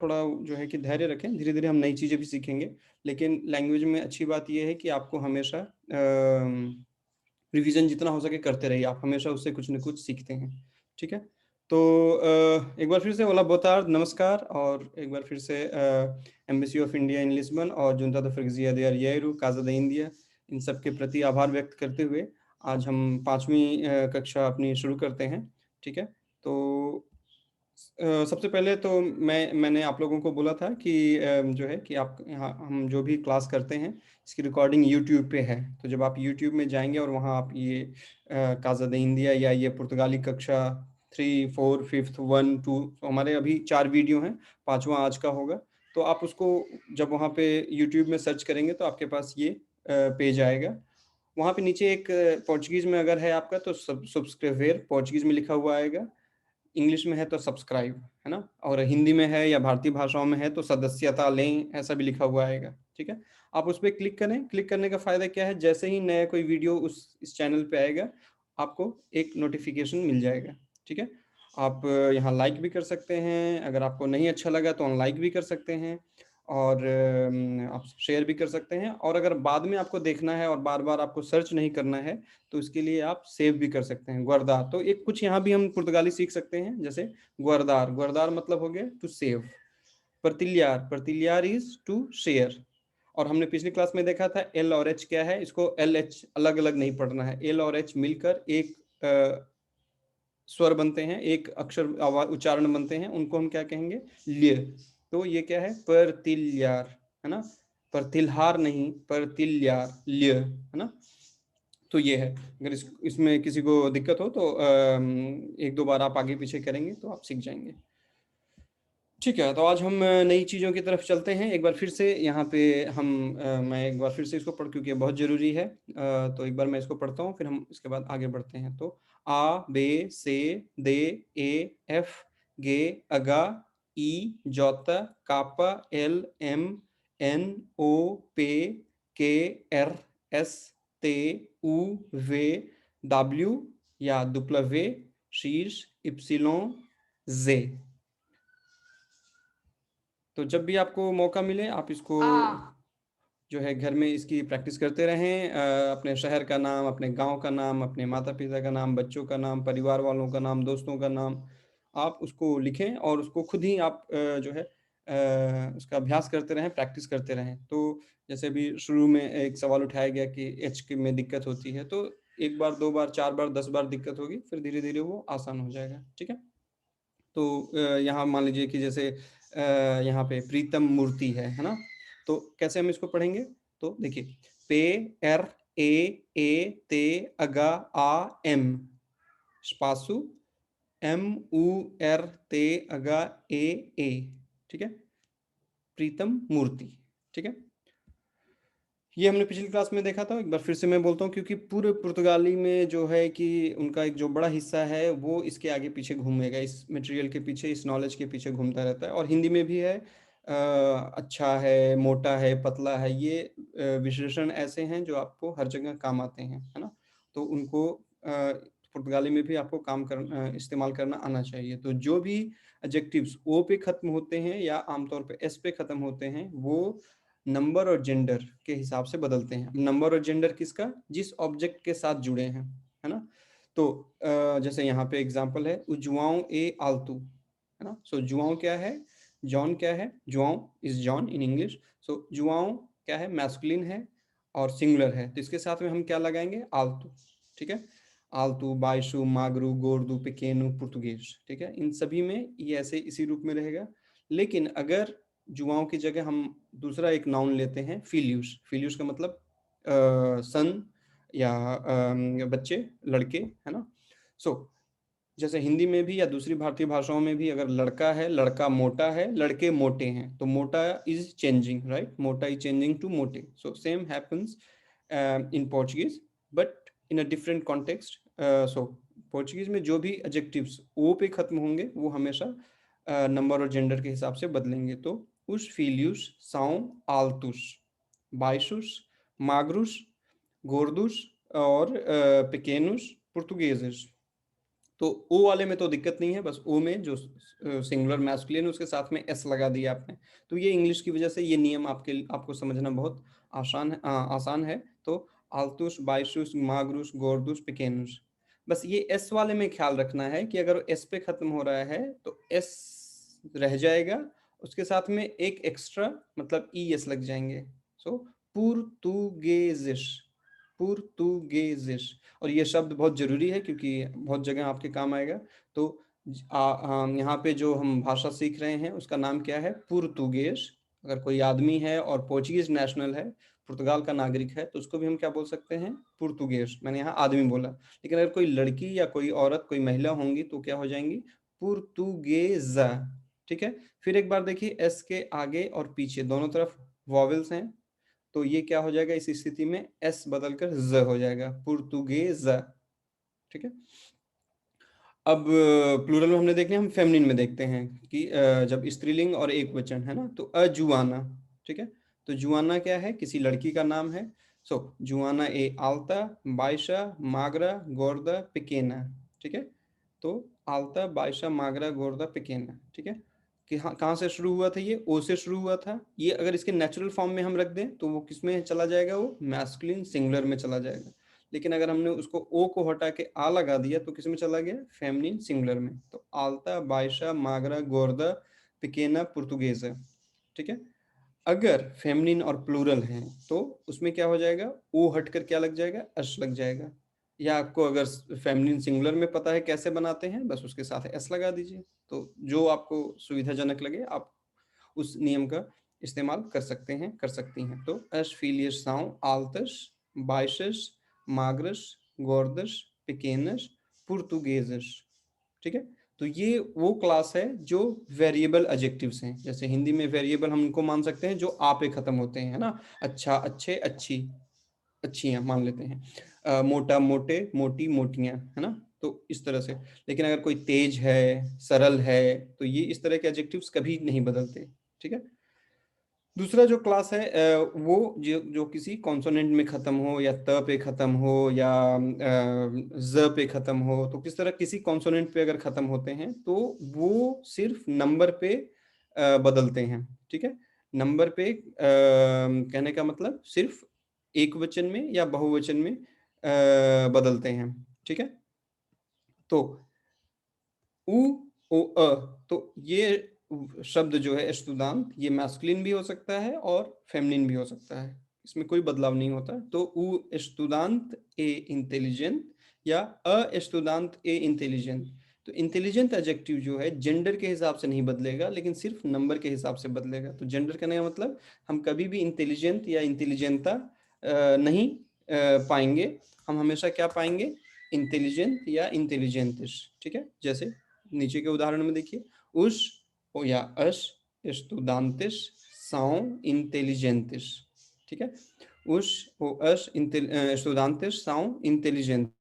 थोड़ा जो है कि धैर्य रखें, धीरे-धीरे हम नई चीज़ें भी सीखेंगे। लेकिन लैंग्वेज में अच्छी बात ये है कि आपको हमेशा रिवीजन जितना हो सके करते रहिए, आप हमेशा उससे कुछ न कुछ सीखते हैं, ठीक है? तो एक बार फिर से ओला बोa tarde, नमस्कार, और एक बार फिर से embassy of India in Lisbon और Junta de Freguesia de Arroios, Casa da India, इन सब के प्रति आभार व्यक्त करते हुए आज हम 5वीं कक्षा अपनी शुरू करते हैं, ठीक है? तो सबसे पहले तो मैंने आप लोगों को बोला था कि जो है कि आप यहाँ हम जो भी क्लास करते हैं इसकी रिकॉर्डिंग यूट्यूब पे है। तो जब आप यूट्यूब में जाएंगे और वहाँ आप ये काज़ा द इंडिया या ये पुर्तगाली कक्षा 3, 4, 5th 1, 2, तो हमारे अभी 4 वीडियो हैं, 5वां आज का होगा। तो आप उसको जब वहाँ पे यूट्यूब में सर्च करेंगे तो आपके पास ये पेज आएगा। वहाँ पे नीचे एक पोर्चुगीज़ में अगर है आपका तो सब्सक्राइबर पोर्चुगीज़ में लिखा हुआ आएगा, इंग्लिश में है तो सब्सक्राइब, है ना? और हिंदी में है या भारतीय भाषाओं में है तो सदस्यता लें, ऐसा भी लिखा हुआ आएगा, ठीक है? आप उस पे क्लिक करें, क्लिक करने का फ़ायदा क्या है, जैसे ही नया कोई वीडियो इस चैनल पे आएगा, आपको एक नोटिफ़िकेशन मिल जाएगा, ठीक है? आप यहाँ लाइक भी कर सकते हैं, अगर आपको नहीं अच्छा लगा तो अनलाइक भी कर सकते हैं, और आप शेयर भी कर सकते हैं, और अगर बाद में आपको देखना है और बार-बार आपको सर्च नहीं करना है, तो इसके लिए आप सेव भी कर सकते हैं, गुआर्दार। तो एक कुछ यहाँ भी हम पुर्तगाली सीख सकते हैं, जैसे गुआर्दार, गुआर्दार मतलब हो गया टू सेव। परतिल्यार, परतिल्यार इज टू शेयर। और हमने पिछली क्लास में देखा था एल और एच क्या है, इसको एल एच अलग अलग नहीं पढ़ना है, एल और एच मिलकर एक स्वर बनते हैं, एक अक्षर उच्चारण बनते हैं, उनको हम क्या कहेंगे, ल्य। तो ये क्या है, परतिल्यार, है ना? परतिल्हार नहीं, परतिल्यार, ल्य, है ना? तो ये है, अगर इसमें किसी को दिक्कत हो तो एक दो बार आप आगे पीछे करेंगे तो आप सीख जाएंगे। ठीक है, तो आज हम नई चीज़ों की तरफ चलते हैं। एक बार फिर से यहाँ पे मैं एक बार फिर से इसको पढ़, क्योंकि ये बहुत ज़रूरी है। तो एक बार मैं इसको पढ़ता हूँ, फिर हम इसके बाद आगे बढ़ते हैं। तो आ, बे, से, दे, ए, एफ, गे, अगा, ई, जोता, कापा, एल, एम, एन, ओ, पे, के, एर, एस, ते, उ, वे, डब्ल्यू या दुप्लवे, शीर्ष, इप्सिलोन, जे। तो जब भी आपको मौका मिले आप इसको जो है घर में इसकी प्रैक्टिस करते रहें। अपने शहर का नाम, अपने गांव का नाम, अपने माता पिता का नाम, बच्चों का नाम, परिवार वालों का नाम, दोस्तों का नाम, आप उसको लिखें और उसको खुद ही आप जो है उसका अभ्यास करते रहें, प्रैक्टिस करते रहें। तो जैसे अभी शुरू में एक सवाल उठाया गया कि एच के में दिक्कत होती है, तो एक बार, दो बार, चार बार, 10 बार दिक्कत होगी, फिर धीरे धीरे वो आसान हो जाएगा, ठीक है? तो यहाँ मान लीजिए कि जैसे यहाँ पे प्रीतम मूर्ति है ना? तो कैसे हम इसको पढ़ेंगे? तो देखिए, पे, एर, ए, ते, अगा, आ, एम, स्पासु, एम, उ, एर, ते, अगा, ए, ठीक है? प्रीतम मूर्ति, ठीक है? ये हमने पिछली क्लास में देखा था, एक बार फिर से मैं बोलता हूँ, क्योंकि पूरे पुर्तगाली में जो है कि उनका एक जो बड़ा हिस्सा है वो इसके आगे पीछे घूमेगा, इस मटेरियल के पीछे, इस नॉलेज के पीछे घूमता रहता है। और हिंदी में भी है, अच्छा है, मोटा है, पतला है, ये विशेषण ऐसे हैं जो आपको हर जगह काम आते हैं, है ना? तो उनको पुर्तगाली में भी आपको इस्तेमाल करना आना चाहिए। तो जो भी एडजेक्टिव्स ओ पे खत्म होते हैं या आमतौर पे एस पे खत्म होते हैं, वो नंबर और जेंडर के हिसाब से बदलते हैं। नंबर और जेंडर किसका? जिस ऑब्जेक्ट के साथ जुड़े हैं, है ना? तो जैसे यहाँ पे एग्जांपल है, जुआओं ए आलतू, है ना? सो जुआओं क्या है? जॉन क्या है? जुआओं इज जॉन इन इंग्लिश। सो जुआओं क्या है? मैस्कुलिन है और सिंगुलर है, तो इसके साथ में हम क्या लगाएंगे? आलतू, ठीक है? आलतू, बाइशु, मागरू, गोरदू, पेकेनू, पुर्तगीज, ठीक है? इन सभी में ये ऐसे इसी रूप में रहेगा। लेकिन अगर जुआओं की जगह हम दूसरा एक नाउन लेते हैं, फिलियस, फिलियस का मतलब सन या बच्चे, लड़के, है ना? सो जैसे हिंदी में भी या दूसरी भारतीय भाषाओं में भी अगर लड़का है, लड़का मोटा है, लड़के मोटे हैं, तो मोटा इज चेंजिंग, राइट? मोटा इज चेंजिंग टू मोटे। So same happens in Portuguese, but in a different context. So Portuguese में जो भी एडजेक्टिव्स ओ पे खत्म होंगे वो हमेशा नंबर और जेंडर के हिसाब से बदलेंगे। तो उस, फिलियस, साउं, आल्तुस, बाइशुस, माग्रुस, गोर्दुस और पेकेनुस, पुर्तुगेजेस। तो ओ वाले में तो दिक्कत नहीं है, बस ओ में जो सिंगुलर मैस्कुलिन उसके साथ में एस लगा दिया आपने। तो ये इंग्लिश की वजह से ये नियम आपको समझना बहुत आसान है। तो आल्तुस, बाइशुस, माग्रुस, गोर्दुस, पिकेनुस, बस ये एस वाले में ख्याल रखना है कि अगर एस पे खत्म हो रहा है तो एस रह जाएगा, उसके साथ में एक एक्स्ट्रा मतलब ई एस लग जाएंगे। सो पुर्तुगेजिश, पुर्तुगेजिश। और ये शब्द बहुत जरूरी है क्योंकि बहुत जगह आपके काम आएगा। तो यहाँ पे जो हम भाषा सीख रहे हैं उसका नाम क्या है? पुर्तुगेज। अगर कोई आदमी है और पोर्चुगीज नेशनल है, पुर्तगाल का नागरिक है, तो उसको भी हम क्या बोल सकते हैं? पुर्तुगेज। मैंने यहाँ आदमी बोला, लेकिन अगर कोई लड़की या कोई औरत, कोई महिला होंगी तो क्या हो जाएंगी? पुर्तुगेजा। ठीक है। फिर एक बार देखिए, एस के आगे और पीछे दोनों तरफ वॉवेल्स हैं, तो ये क्या हो जाएगा इस स्थिति में? एस बदलकर ज हो जाएगा, पुर्तुगेज। ठीक है। अब प्लूरल में हमने देख लिया, हम फेमिनिन में देखते हैं कि जब स्त्रीलिंग और एक वचन है ना, तो अजुआना। ठीक है। तो जुआना क्या है? किसी लड़की का नाम है। सो जुआना ए आल्ता, बाइशा, मागरा, गोर्दा, पिकेना। ठीक है। तो आल्ता, बाइशा, मागरा, गोर्दा, पिकेना। ठीक है। कि हाँ, कहाँ से शुरू हुआ था? ये ओ से शुरू हुआ था। ये अगर इसके नेचुरल फॉर्म में हम रख दें तो वो किस में चला जाएगा? वो मैस्कुलिन सिंगुलर में चला जाएगा। लेकिन अगर हमने उसको ओ को हटा के आ लगा दिया तो किस में चला गया? फेमिनिन सिंगुलर में। तो आल्ता, बाइशा, मागरा, गोर्दा, पिकेना, पुर्तुगेजा। ठीक है। अगर फेमिनिन और प्लूरल है तो उसमें क्या हो जाएगा? ओ हटकर क्या लग जाएगा? अश लग जाएगा। या आपको अगर फेमिनिन सिंगुलर में पता है कैसे बनाते हैं, बस उसके साथ एस लगा दीजिए। तो जो आपको सुविधाजनक लगे आप उस नियम का इस्तेमाल कर सकते हैं, कर सकती हैं। तो अश, फीलियस, साउ, आल्तस, बाइशस, माग्रस, गोर्दस, पिकेनस, पुर्तुगेजस। ठीक है। तो ये वो क्लास है जो वेरिएबल एडजेक्टिव्स हैं। जैसे हिंदी में वेरिएबल हम उनको मान सकते हैं जो आ पे खत्म होते हैं, है ना? अच्छा, अच्छे, अच्छी, अच्छियां मान लेते हैं। मोटा, मोटे, मोटी, मोटियां, है ना? तो इस तरह से। लेकिन अगर कोई तेज है, सरल है, तो ये इस तरह के एडजेक्टिव्स कभी नहीं बदलते। ठीक है। दूसरा जो क्लास है वो जो जो किसी कॉन्सोनेंट में खत्म हो, या त पे खत्म हो, या ज पे खत्म हो, तो किस तरह किसी कॉन्सोनेंट पे अगर खत्म होते हैं तो वो सिर्फ नंबर पे बदलते हैं। ठीक है। नंबर पे कहने का मतलब सिर्फ एक वचन में या बहुवचन में बदलते हैं। ठीक है। तो उ, ओ, तो ये शब्द जो है अष्टुदांत, ये मैस्कुलिन भी हो सकता है और फेमिनिन भी हो सकता है, इसमें कोई बदलाव नहीं होता। तो उ अष्टुदांत ए इंटेलिजेंट या अष्टुदांत ए इंटेलिजेंट। तो इंटेलिजेंट एडजेक्टिव जो है जेंडर के हिसाब से नहीं बदलेगा, लेकिन सिर्फ नंबर के हिसाब से बदलेगा। तो जेंडर करने का मतलब हम कभी भी इंटेलिजेंट या इंटेलिजेंटा नहीं पाएंगे। हम हमेशा क्या पाएंगे? इंटेलिजेंट या इंटेलिजेंटिस। ठीक है। जैसे नीचे के उदाहरण में देखिए, उस ओ या अस estudantes são inteligentes। ठीक है। उस ओ अस estudantes são inteligentes।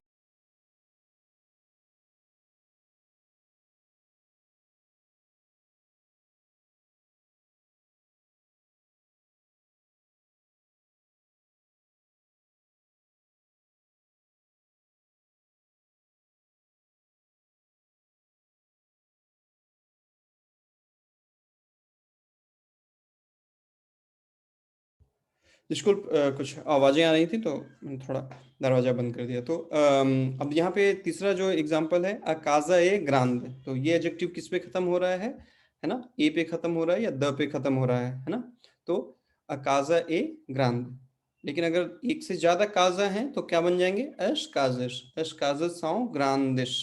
स्कूल कुछ आवाज़ें आ रही थी तो मैंने थोड़ा दरवाज़ा बंद कर दिया। तो अब यहाँ पे तीसरा जो एग्जांपल है, अकाजा ए ग्रांद। तो ये एडजेक्टिव किस पे खत्म हो रहा है ना? ए पे खत्म हो रहा है या द पे खत्म हो रहा है ना? तो अकाजा ए ग्रांद। लेकिन अगर एक से ज्यादा काजा हैं तो क्या बन जाएंगे? अश काजश, अश काजस साउ ग्रांदिश।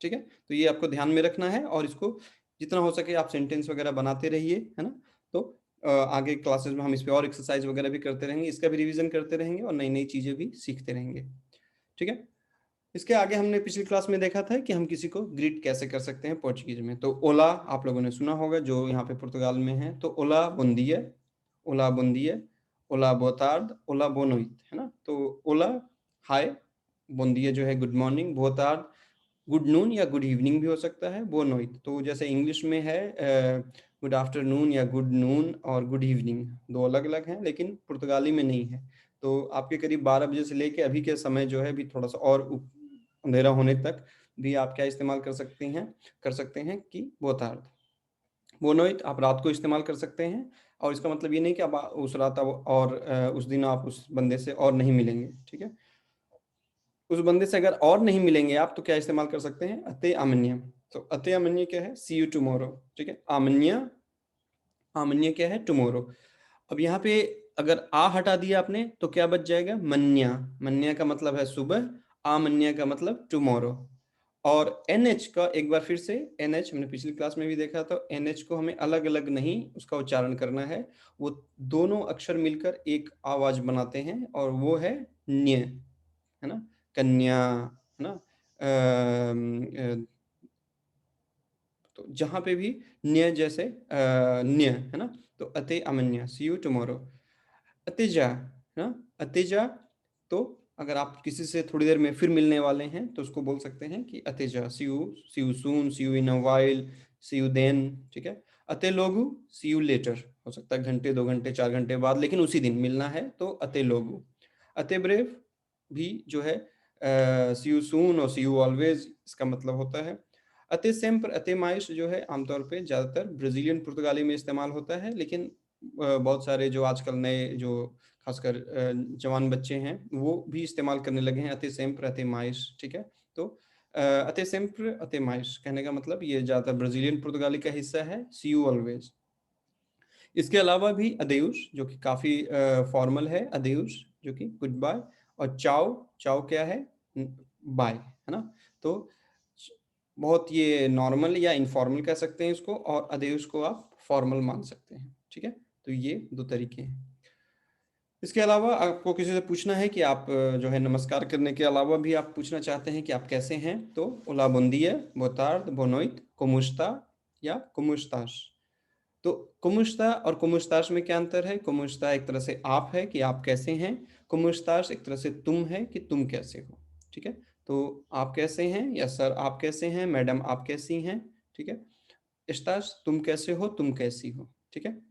ठीक है। तो ये आपको ध्यान में रखना है और इसको जितना हो सके आप सेंटेंस वगैरह बनाते रहिए, है ना? तो आगे क्लासेस में हम इस पे और एक्सरसाइज वगैरह भी करते रहेंगे, इसका भी रिवीजन करते रहेंगे और नई नई चीजें भी सीखते रहेंगे। ठीक है। इसके आगे हमने पिछली क्लास में देखा था कि हम किसी को ग्रीट कैसे कर सकते हैं पोर्चुगीज में। तो ओला आप लोगों ने सुना होगा जो यहाँ पे पुर्तगाल में है। तो ओला बोंदिया, ओला बोंदिया, ओला बोतार्द, ओला बोनोइट, है ना? तो ओला हाय, बोंदिया जो है गुड मॉर्निंग, बोतार्द गुड नून या गुड इवनिंग भी हो सकता है, बोनोइट तो जैसे इंग्लिश में है गुड आफ्टरनून या गुड नून और गुड इवनिंग, दो अलग अलग हैं, लेकिन पुर्तगाली में नहीं है। तो आपके करीब 12 बजे से लेके अभी के समय जो है अभी थोड़ा सा और अंधेरा होने तक भी आप क्या इस्तेमाल कर सकते हैं कि बोतार्द। बोनोइट आप रात को इस्तेमाल कर सकते हैं, और इसका मतलब ये नहीं कि आप उस रात और उस दिन आप उस बंदे से और नहीं मिलेंगे, ठीक है। उस बंदे से अगर और नहीं मिलेंगे आप, तो क्या इस्तेमाल कर सकते हैं, अते आमन्य। तो अते आमन्य क्या है, सी यू टुमारो, ठीक है। आमन्य, आमन्य क्या है, टुमारो। अब यहाँ पे अगर आ हटा दिया आपने तो क्या बच जाएगा, मन्या। मन्या का मतलब है सुबह, आमन्या का मतलब टुमारो। और NH का एक बार फिर से, NH हमने पिछली क्लास में भी देखा था, NH को हमें अलग अलग नहीं उसका उच्चारण करना है, वो दोनों अक्षर मिलकर एक आवाज बनाते हैं, और वो है न्य, है ना, कन्या, है ना। तो जहां पे भी न्य जैसे न्य, है ना, तो अते अमन्य, सी यू टुमारो। अतिजा, है ना, अतिजा। तो अगर आप किसी से थोड़ी देर में फिर मिलने वाले हैं तो उसको बोल सकते हैं कि अतिजा, see you soon, see you in a while, see you then, ठीक है। अते लोगू, सी यू लेटर, हो सकता है घंटे, 2 घंटे, 4 घंटे बाद, लेकिन उसी दिन मिलना है तो अते लोगू। अते ब्रेव भी जो है सी यू सून और सी यू ऑलवेज, इसका मतलब होता है। अते सेम्पर, अते माइस जो है आमतौर पे ज्यादातर ब्राजीलियन पुर्तगाली में इस्तेमाल होता है, लेकिन बहुत सारे जो आजकल नए जो खासकर जवान बच्चे हैं वो भी इस्तेमाल करने लगे हैं अते सेम्पर, अते माइस, ठीक है। तो अते सेम्पर, अते माइस कहने का मतलब ये ज्यादातर ब्राजीलियन पुर्तगाली का हिस्सा है, सी यू ऑलवेज। इसके अलावा भी अदेउस जो कि काफी फॉर्मल है, अदेउस जो कि गुड बाय, और चाओ, चाओ क्या है, बाय, है ना। तो बहुत ये नॉर्मल या इनफॉर्मल कह सकते हैं इसको, और अदेउस को आप फॉर्मल मान सकते हैं, ठीक है। तो ये दो तरीके हैं। इसके अलावा आपको किसी से पूछना है कि आप जो है नमस्कार करने के अलावा भी आप पूछना चाहते हैं कि आप कैसे हैं, तो ओला बोंदिया, बोतार्द, बोनोइट, कोमुस्ता या कोमुस्ताश। तो कुमुस्ता और कुमुस्ताश में क्या अंतर है, कुमुस्ता एक तरह से आप है कि आप कैसे हैं, कुमुस्ताश एक तरह से तुम है कि तुम कैसे हो, ठीक है। तो आप कैसे हैं, या सर आप कैसे हैं, मैडम आप कैसी हैं, ठीक है। स्ताश तुम कैसे हो, तुम कैसी हो, ठीक है।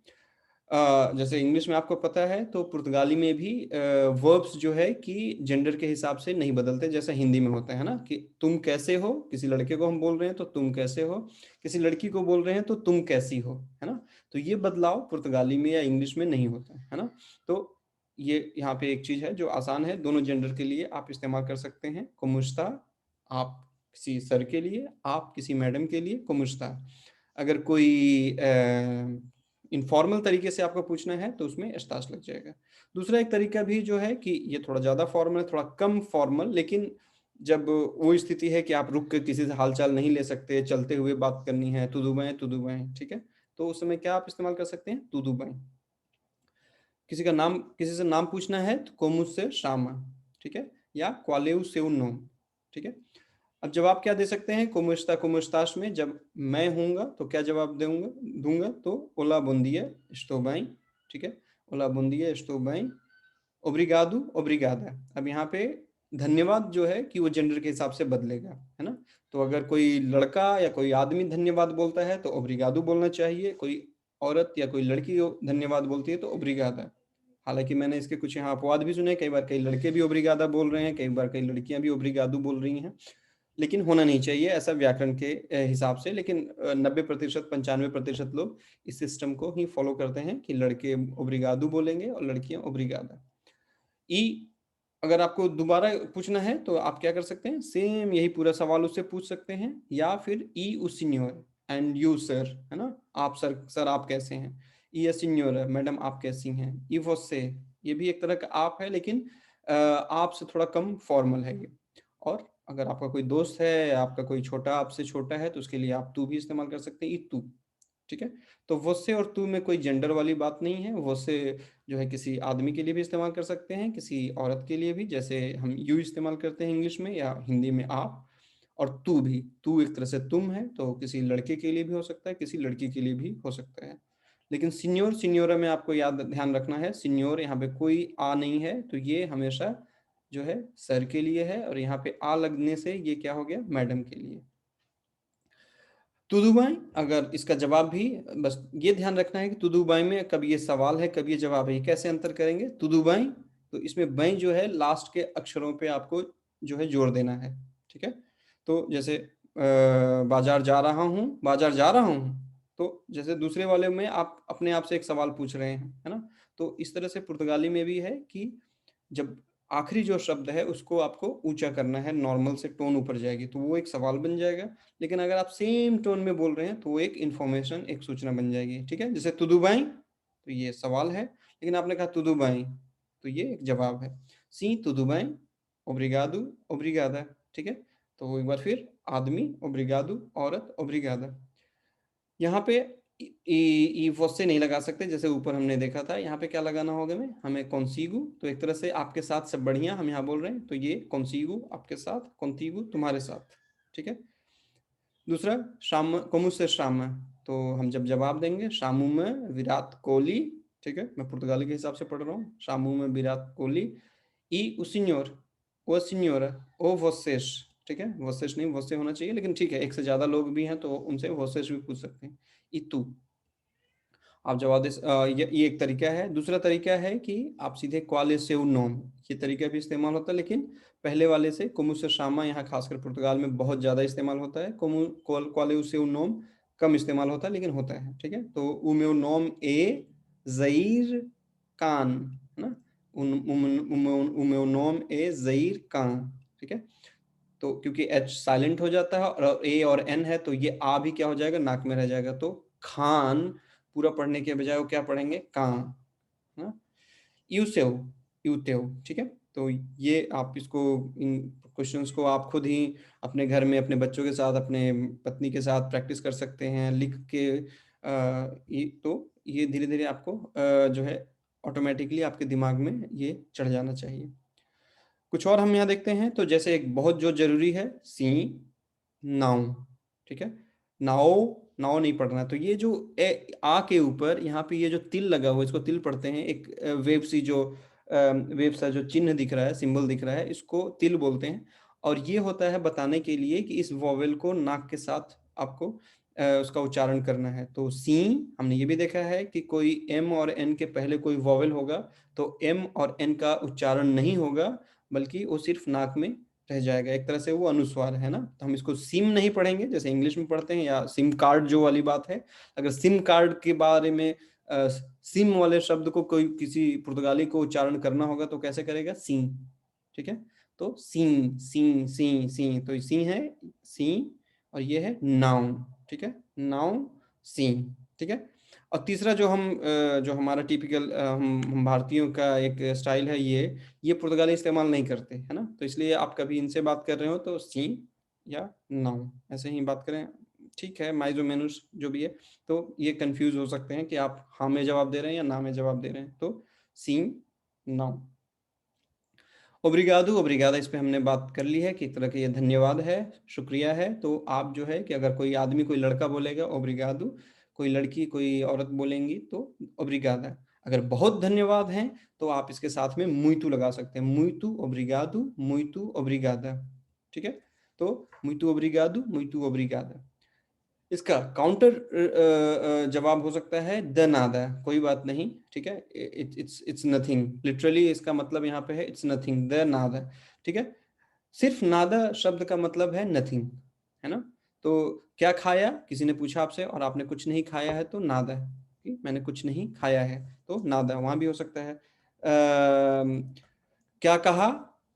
जैसे इंग्लिश में आपको पता है, तो पुर्तगाली में भी वर्ब्स जो है कि जेंडर के हिसाब से नहीं बदलते, जैसा हिंदी में होता है ना, कि तुम कैसे हो, किसी लड़के को हम बोल रहे हैं तो तुम कैसे हो, किसी लड़की को बोल रहे हैं तो तुम कैसी हो, है ना। तो ये बदलाव पुर्तगाली में या इंग्लिश में नहीं होता है ना। तो ये यहाँ पे एक चीज है जो आसान है, दोनों जेंडर के लिए आप इस्तेमाल कर सकते हैं कुमुस्ता, आप किसी सर के लिए, आप किसी मैडम के लिए कुमुस्ता। अगर कोई इनफॉर्मल तरीके से आपको पूछना है तो उसमें एस्तास लग जाएगा। दूसरा एक तरीका भी जो है कि ये थोड़ा ज्यादा फॉर्मल है, थोड़ा कम फॉर्मल, लेकिन जब वो स्थिति है कि आप रुक के किसी से हालचाल नहीं ले सकते, चलते हुए बात करनी है, तू दुबई, ठीक है। तो उस समय क्या आप इस्तेमाल कर सकते हैं, तू दुबई। किसी का नाम, किसी से नाम पूछना है तो कोमुस से शामा, ठीक है, या क्वालेउ से नोम, ठीक है। अब जवाब क्या दे सकते हैं, कुमुस्ता कुमुस्ताश में जब मैं हूंगा तो क्या जवाब दूंगा दूंगा, तो ओला बुंदिया स्टोबाई, ठीक है। ओला बुंदिया स्टोबाई, ओब्रिगादू, ओब्रिगादा। अब यहाँ पे धन्यवाद जो है कि वो जेंडर के हिसाब से बदलेगा, है ना। तो अगर कोई लड़का या कोई आदमी धन्यवाद बोलता है तो ओब्रिगादू बोलना चाहिए, कोई औरत या कोई लड़की धन्यवाद बोलती है तो ओब्रिगादा। हालांकि मैंने इसके कुछ यहाँ अपवाद भी सुने, कई बार कई लड़के भी ओब्रिगादा बोल रहे हैं, कई बार कई लड़कियां भी ओब्रिगादू बोल रही हैं, लेकिन होना नहीं चाहिए ऐसा व्याकरण के हिसाब से। लेकिन 90%, 95% लोग इस सिस्टम को ही फॉलो करते हैं कि लड़के ओब्रिगादू बोलेंगे और लड़कियां ओब्रिगादा। ई अगर आपको दोबारा पूछना है तो आप क्या कर सकते हैं, सेम यही पूरा सवाल उससे पूछ सकते हैं, या फिर ई उ सीनियर एंड यू सर, है ना। आप सर, सर आप कैसे हैं। ई सीनियर, मैडम आप कैसी हैं। ई वोसे, ये भी एक तरह का आप है, लेकिन आप से थोड़ा कम फॉर्मल है ये। और अगर आपका कोई दोस्त है, आपका कोई छोटा आपसे छोटा है, तो उसके लिए आप तू भी इस्तेमाल कर सकते हैं, ई तू, ठीक है। तो वोसे और तू में कोई जेंडर वाली बात नहीं है। वोसे जो है किसी आदमी के लिए भी इस्तेमाल कर सकते हैं, किसी औरत के लिए भी, जैसे हम यू इस्तेमाल करते हैं इंग्लिश में या हिंदी में आप। और तू भी, तू एक तरह से तुम है, तो किसी लड़के के लिए भी हो सकता है, किसी लड़की के लिए भी हो सकता है। लेकिन सीनियोर, सीनियोरा में आपको याद ध्यान रखना है, सीनियोर यहाँ पे कोई आ नहीं है, तो ये हमेशा जो है सर के लिए है, और यहाँ पे आ लगने से ये क्या हो गया, मैडम के लिए। तुदुबाई, अगर इसका जवाब भी, बस ये ध्यान रखना है कि तुदुबाई में कब ये सवाल है कब ये जवाब है, ये कैसे अंतर करेंगे। तुदुबाई, तो इसमें बाई जो है लास्ट के अक्षरों पे आपको जो है जोर देना है, ठीक है। तो जैसे बाजार जा रहा हूँ, बाजार जा रहा हूँ। तो जैसे दूसरे वाले में आप अपने आप से एक सवाल पूछ रहे हैं, है ना? तो इस तरह से पुर्तगाली में भी है कि जब आखिरी जो शब्द है उसको आपको ऊँचा करना है, नॉर्मल से टोन ऊपर जाएगी, तो वो एक सवाल बन जाएगा। लेकिन अगर आप सेम टोन में बोल रहे हैं तो वो एक इन्फॉर्मेशन, एक सूचना बन जाएगी, ठीक है? जैसे तुदु बाई, तो ये सवाल है, लेकिन आपने कहा तुदु बाई, तो ये एक जवाब है। सी तुदु बाई, ओब्रिगादो, ओब्रिगादा, ठीक है? तो एक बार फिर, आदमी ओब्रिगादो, औरत ओब्रिगादा। यहाँ पे ई वोसे नहीं लगा सकते, जैसे ऊपर हमने देखा था। यहाँ पे क्या लगाना होगा हमें कॉन्सीगू, तो एक तरह से आपके साथ सब बढ़िया, हम यहाँ बोल रहे हैं, तो ये कॉन्सीगू आपके साथ, कॉन्तीगू तुम्हारे साथ, ठीक है? दूसरा, शाम कोमु से शाम, तो हम जब जवाब देंगे, शामू में विराट कोहली, ठीक है? मैं पुर्तगाली के हिसाब से पढ़ रहा हूँ, शामू में विराट कोहली। ई o senhor, ओ सिन्योरा, ओ वोसेस, ठीक है? वोसेस नहीं, वोसे होना चाहिए, लेकिन ठीक है, एक से ज्यादा लोग भी हैं तो उनसे वोसेस भी पूछ सकते हैं। ई तू, आप जवाब दे ये एक तरीका है। दूसरा तरीका है कि आप सीधे क्वाले से नोम, ये तरीका भी इस्तेमाल होता है, लेकिन पहले वाले से कोमु से शामा यहाँ खासकर पुर्तगाल में बहुत ज़्यादा इस्तेमाल होता है। कोमु क्वाले से नोम कम इस्तेमाल होता है, लेकिन होता है, ठीक है? तो उमे नोम ए जईर कान, है ना? उमे नोम ए जईर कान, ठीक है? तो क्योंकि एच साइलेंट हो जाता है और ए और एन है, तो ये आ भी क्या हो जाएगा, नाक में रह जाएगा। तो खान पूरा पढ़ने के बजाय वो क्या पढ़ेंगे, कां, है ना? यूसेव, यूतेव, ठीक है? तो ये आप इसको, इन क्वेश्चंस को आप खुद ही अपने घर में अपने बच्चों के साथ, अपने पत्नी के साथ प्रैक्टिस कर सकते हैं लिख के। तो ये धीरे धीरे आपको जो है ऑटोमेटिकली आपके दिमाग में ये चढ़ जाना चाहिए। कुछ और हम यहाँ देखते हैं, तो जैसे एक बहुत जो जरूरी है, सी नाउ, ठीक है? नाओ, नाओ नहीं पढ़ना। तो ये जो आ के ऊपर यहाँ पे ये जो तिल लगा हुआ है, इसको तिल पढ़ते हैं। एक वेव सी जो वेव सा जो चिन्ह दिख रहा है, सिंबल दिख रहा है, इसको तिल बोलते हैं। और ये होता है बताने के लिए कि इस वॉवेल को नाक के साथ आपको उसका उच्चारण करना है। तो सी, हमने ये भी देखा है कि कोई एम और एन के पहले कोई वॉवेल होगा तो एम और एन का उच्चारण नहीं होगा, बल्कि वो सिर्फ नाक में रह जाएगा। एक तरह से वो अनुस्वार है ना। तो हम इसको सिम नहीं पढ़ेंगे जैसे इंग्लिश में पढ़ते हैं, या सिम कार्ड जो वाली बात है। अगर सिम कार्ड के बारे में सिम वाले शब्द को कोई किसी पुर्तगाली को उच्चारण करना होगा तो कैसे करेगा, सी, ठीक है? तो सीन, सी सी सी, तो सी है सी, और ये है नाउन, ठीक है? नाउन, सी, ठीक है? और तीसरा जो जो हमारा टिपिकल हम भारतीयों का एक स्टाइल है, ये पुर्तगाली इस्तेमाल नहीं करते, है ना? तो इसलिए आप कभी इनसे बात कर रहे हो तो सी या नाउ ऐसे ही बात करें, ठीक है? माइजो मेनुस जो भी है, तो ये कंफ्यूज हो सकते हैं कि आप हाँ में जवाब दे रहे हैं या ना में जवाब दे रहे हैं। तो सी, नाउ। ओब्रिगादो, ओब्रिगादा, इस पे हमने बात कर ली है कि एक तरह का ये धन्यवाद है, शुक्रिया है। तो आप जो है कि अगर कोई आदमी, कोई लड़का बोलेगा ओब्रिगादो, कोई लड़की, कोई औरत बोलेंगी तो ओब्रिगादा। अगर बहुत धन्यवाद हैं तो आप इसके साथ में मुइतु लगा सकते हैं, मुइतु ओब्रिगादो, मुइतु ओब्रिगादा, ठीक है? तो मुइतु ओब्रिगादो, मुइतु ओब्रिगादा। इसका काउंटर जवाब हो सकता है द नादा, कोई बात नहीं, ठीक है? इट्स नथिंग, लिटरली इसका मतलब यहाँ पे है इट्स नथिंग, द नादा, ठीक है? सिर्फ नादा शब्द का मतलब है नथिंग, है ना? तो क्या खाया, किसी ने पूछा आपसे और आपने कुछ नहीं खाया है तो नादा, कि मैंने कुछ नहीं खाया है, तो नादा वहां भी हो सकता है। क्या कहा,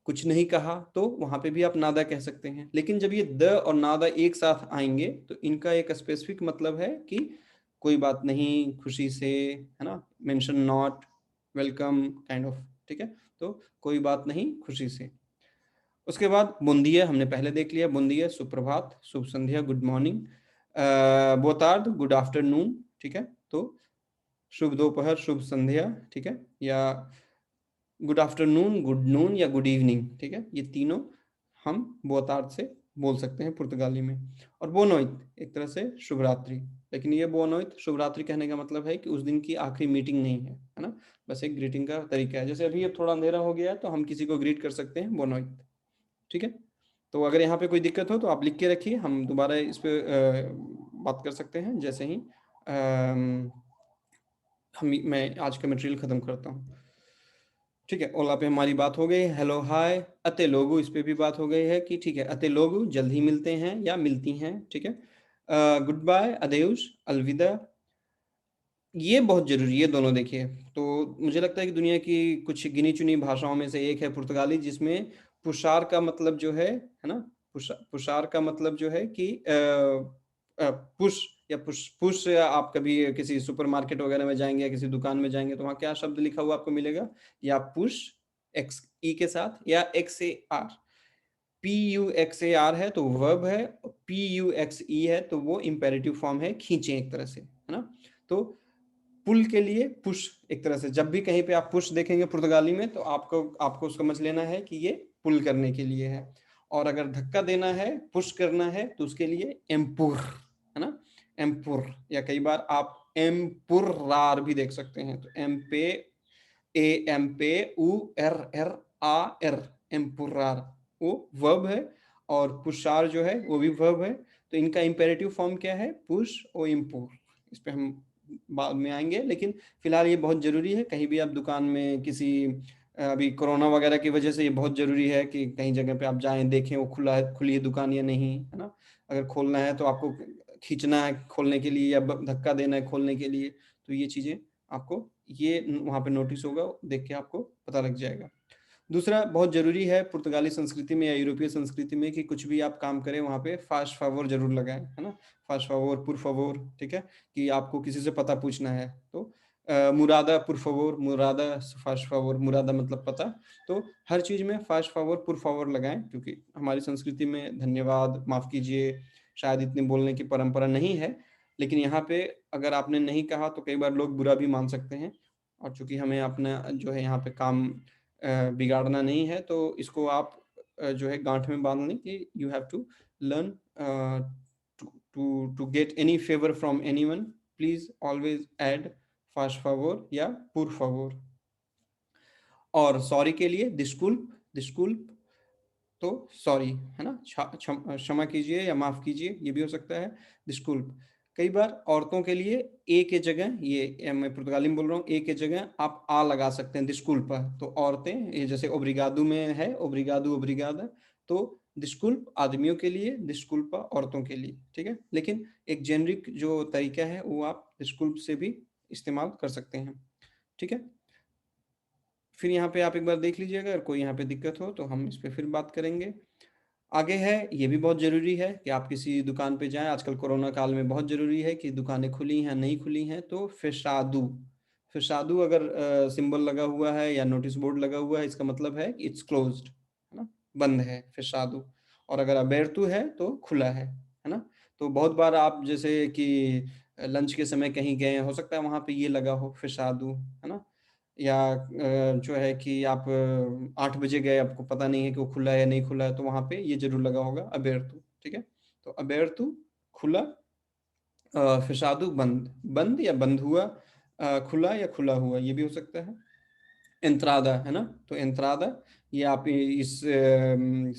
कुछ नहीं कहा, तो वहां पे भी आप नादा कह सकते हैं। लेकिन जब ये द और नादा एक साथ आएंगे तो इनका एक स्पेसिफिक मतलब है कि कोई बात नहीं, खुशी से, है ना? Mention not, welcome kind of, ठीक है? तो कोई बात नहीं, खुशी से। उसके बाद बुंदिया हमने पहले देख लिया, बुंदिया सुप्रभात, शुभ संध्या, गुड मॉर्निंग। बोतार्द, गुड आफ्टरनून, ठीक है? तो शुभ दोपहर, शुभ संध्या, ठीक है? या गुड आफ्टरनून, गुड नून या गुड इवनिंग, ठीक है? ये तीनों हम बोतार्द से बोल सकते हैं पुर्तगाली में। और बोनोइत, एक तरह से शुभ रात्रि। लेकिन ये बोनोइत शुभ रात्रि कहने का मतलब है कि उस दिन की आखिरी मीटिंग नहीं है ना? बस एक ग्रीटिंग का तरीका है। जैसे अभी ये थोड़ा अंधेरा हो गया है तो हम किसी को ग्रीट कर सकते हैं बोनोइत, ठीक है? तो अगर यहाँ पे कोई दिक्कत हो तो आप लिख के रखिए, हम दोबारा इस पे बात कर सकते हैं जैसे ही मैं आज का मटेरियल ख़त्म करता हूँ। ठीक है, ओला पे हमारी बात हो गई, हेलो हाय। अते लोगू, इस पे भी बात हो गई है कि ठीक है, अते लोगू जल्द ही मिलते हैं या मिलती हैं। ठीक है, गुड बाय, अदेउश, अलविदा, ये बहुत जरूरी है दोनों। देखिए, तो मुझे लगता है कि दुनिया की कुछ गिनी चुनी भाषाओं में से एक है पुर्तगाली, जिसमें पुशार का मतलब जो है ना, पुशार का मतलब जो है कि पुश या पुश पुश, या आप कभी किसी सुपरमार्केट वगैरह में जाएंगे या किसी दुकान में जाएंगे तो वहाँ क्या शब्द लिखा हुआ आपको मिलेगा, या पुश एक्स ई के साथ, या x A R. P U x A R है तो वर्ब है, पी यू एक्स ई है तो वो इंपेरेटिव फॉर्म है, खींचे एक तरह से, है ना। तो पुल के लिए पुश, एक तरह से जब भी कहीं पे आप पुश देखेंगे पुर्तगाली में तो आपको आपको समझ लेना है कि ये पुल करने के लिए है। और अगर धक्का देना है, पुश करना है, तो उसके लिए एम्पुर, है ना, एम्पुर। या कई बार आप एम्पुर्रार भी देख सकते हैं, तो एम पे ए एम पे उ एर एर आ एर, एम्पुर्रार, वो वर्ब है। और पुशार जो है वो भी वर्ब है। तो इनका इंपेरेटिव फॉर्म क्या है, पुश और इम्पुर। इस पे हम बाद में आएंगे, लेकिन फिलहाल ये बहुत जरूरी है। कहीं भी आप दुकान में किसी अभी कोरोना वगैरह की वजह से ये बहुत जरूरी है कि कहीं जगह पे आप जाएं, देखें वो खुला है, खुली है दुकान या नहीं, है ना। अगर खोलना है तो आपको खींचना है खोलने के लिए, या धक्का देना है खोलने के लिए, तो ये चीजें आपको, ये वहाँ पे नोटिस होगा, देख के आपको पता लग जाएगा। दूसरा बहुत जरूरी है पुर्तगाली संस्कृति में या यूरोपीय संस्कृति में कि कुछ भी आप काम करें वहाँ पे फास्ट फावोर जरूर लगाएं, है ना। फास्ट फावोर, पुर फावोर, ठीक है, कि आपको किसी से पता पूछना है तो मुरादा पुर फावोर, मुरादा फास्ट फावोर, मुरादा मतलब पता। तो हर चीज में फास्ट फावोर पुर फावोर लगाएं, क्योंकि हमारी संस्कृति में धन्यवाद, माफ कीजिए, शायद इतने बोलने की परंपरा नहीं है। लेकिन यहाँ पे अगर आपने नहीं कहा तो कई बार लोग बुरा भी मान सकते हैं। और चूंकि हमें अपना जो है यहाँ पे काम बिगाड़ना नहीं है, तो इसको आप जो है गांठ में बांध लें कि you have to learn to get any favour from anyone, please always add फास्ट फावोर या पुर फावोर। और सॉरी के लिए डिस्कुल्प, डिस्कुल्प तो सॉरी, है ना, क्षमा कीजिए या माफ कीजिए, ये भी हो सकता है, डिस्कुल्प। कई बार औरतों के लिए ए के जगह, ये मैं पुर्तगाली में बोल रहा हूँ, ए के जगह आप आ लगा सकते हैं डिस्कुल्पा। तो औरतें, ये जैसे ओब्रिगादू में है, ओब्रिगादू ओब्रिगादा, तो डिस्कुल्प आदमियों के लिए, डिस्कुल्पा औरतों के लिए, ठीक है। लेकिन एक जेनरिक जो तरीका है वो आप डिस्कुल्प से भी इस्तेमाल कर सकते हैं, ठीक है। फिर यहाँ पे आप एक बार देख लीजिएगा, अगर कोई यहाँ पे दिक्कत हो तो हम इस पे फिर बात करेंगे। आगे है, ये भी बहुत ज़रूरी है कि आप किसी दुकान पे जाएं, आजकल कोरोना काल में बहुत ज़रूरी है कि दुकानें खुली हैं नहीं खुली हैं। तो फेशादू, फेशादू अगर सिंबल लगा हुआ है या नोटिस बोर्ड लगा हुआ है, इसका मतलब है कि इट्स क्लोज्ड, है ना, बंद है फेशादू। और अगर अबेरतू है तो खुला है ना। तो बहुत बार आप जैसे कि लंच के समय कहीं गए, हो सकता है वहाँ पे ये लगा हो फेशादू, है ना। या जो है कि आप 8 बजे गए, आपको पता नहीं है कि वो खुला है या नहीं खुला है, तो वहाँ पे ये ज़रूर लगा होगा अबेरतू, ठीक है। तो अबेरतू खुला, फिसादू बंद, बंद या बंद हुआ, खुला या खुला हुआ, ये भी हो सकता है। एंत्रादा, है ना, तो एंत्रादा, ये आप इस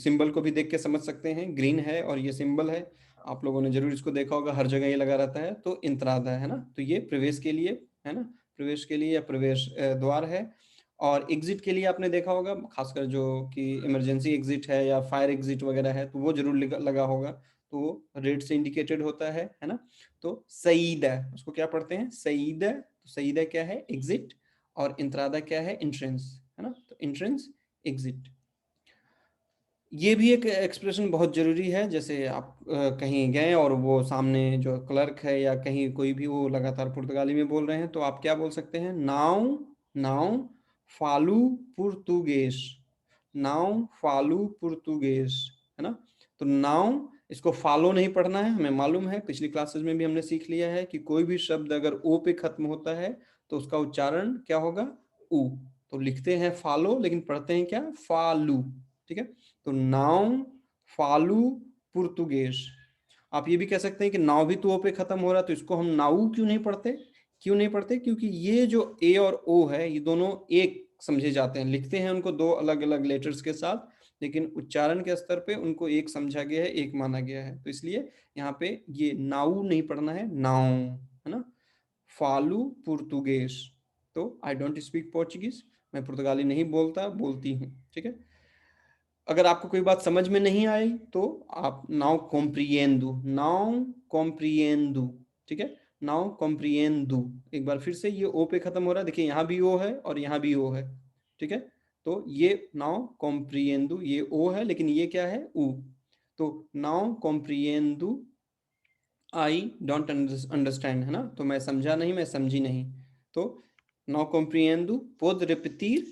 सिंबल को भी देख के समझ सकते हैं, ग्रीन है और ये सिंबल है, आप लोगों ने जरूर इसको देखा होगा, हर जगह ये लगा रहता है। तो एंत्रादा, है ना, तो ये प्रवेश के लिए, है ना, प्रवेश के लिए या प्रवेश द्वार है। और एग्जिट के लिए आपने देखा होगा, खासकर जो कि इमरजेंसी एग्जिट है या फायर एग्जिट वगैरह है, तो वो जरूर लगा होगा, तो वो रेड से इंडिकेटेड होता है ना। तो सईदा, उसको क्या पढ़ते हैं, सईदा, तो सईदा क्या है, एग्जिट। और इंत्रादा क्या है, एंट्रेंस, है ना, तो एंट्रेंस, एग्जिट। ये भी एक एक्सप्रेशन बहुत जरूरी है, जैसे आप कहीं गए और वो सामने जो क्लर्क है या कहीं कोई भी वो लगातार पुर्तगाली में बोल रहे हैं, तो आप क्या बोल सकते हैं, नाउ, नाउ फालू पुर्तुगेस, नाउ फालू पुर्तुगेस, है ना। तो नाउ, इसको फॉलो नहीं पढ़ना है, हमें मालूम है, पिछली क्लासेस में भी हमने सीख लिया है कि कोई भी शब्द अगर ओ पे खत्म होता है तो उसका उच्चारण क्या होगा, उ। तो लिखते हैं फॉलो लेकिन पढ़ते हैं क्या, फालू, ठीक है। तो नाउ फालू पुर्तुगेज। आप ये भी कह सकते हैं कि नाव भी तो ओ पे खत्म हो रहा है, तो इसको हम नाउ क्यों नहीं पढ़ते, क्यों नहीं पढ़ते, क्योंकि ये जो ए और ओ है ये दोनों एक समझे जाते हैं, लिखते हैं उनको दो अलग अलग लेटर्स के साथ, लेकिन उच्चारण के स्तर पे उनको एक समझा गया है, एक माना गया है। तो इसलिए यहाँ पे ये नाउ नहीं पढ़ना है, नाउ, है ना। फालू पुर्तुगेज, तो आई डोंट स्पीक पोर्चुगीज, मैं पुर्तगाली नहीं बोलता, बोलती हूँ, ठीक है। अगर आपको कोई बात समझ में नहीं आई तो आप नाउ कॉम्प्रिएंदू, नाउ कॉम्प्रिएंदू, ठीक है, नाउ कॉम्प्रिएंदू। एक बार फिर से, ये ओ पे खत्म हो रहा है, देखिए यहाँ भी ओ है और यहाँ भी ओ है, ठीक है। तो ये नाउ कॉम्प्रिएंदू, ये ओ है लेकिन ये क्या है, ऊ। तो नाउ कॉम्प्रिएंदू आई डोंट अंडरस्टैंड, है ना, तो मैं समझा नहीं, मैं समझी नहीं। तो नाउ कॉम्प्रिएंदू पोद रिपीtir,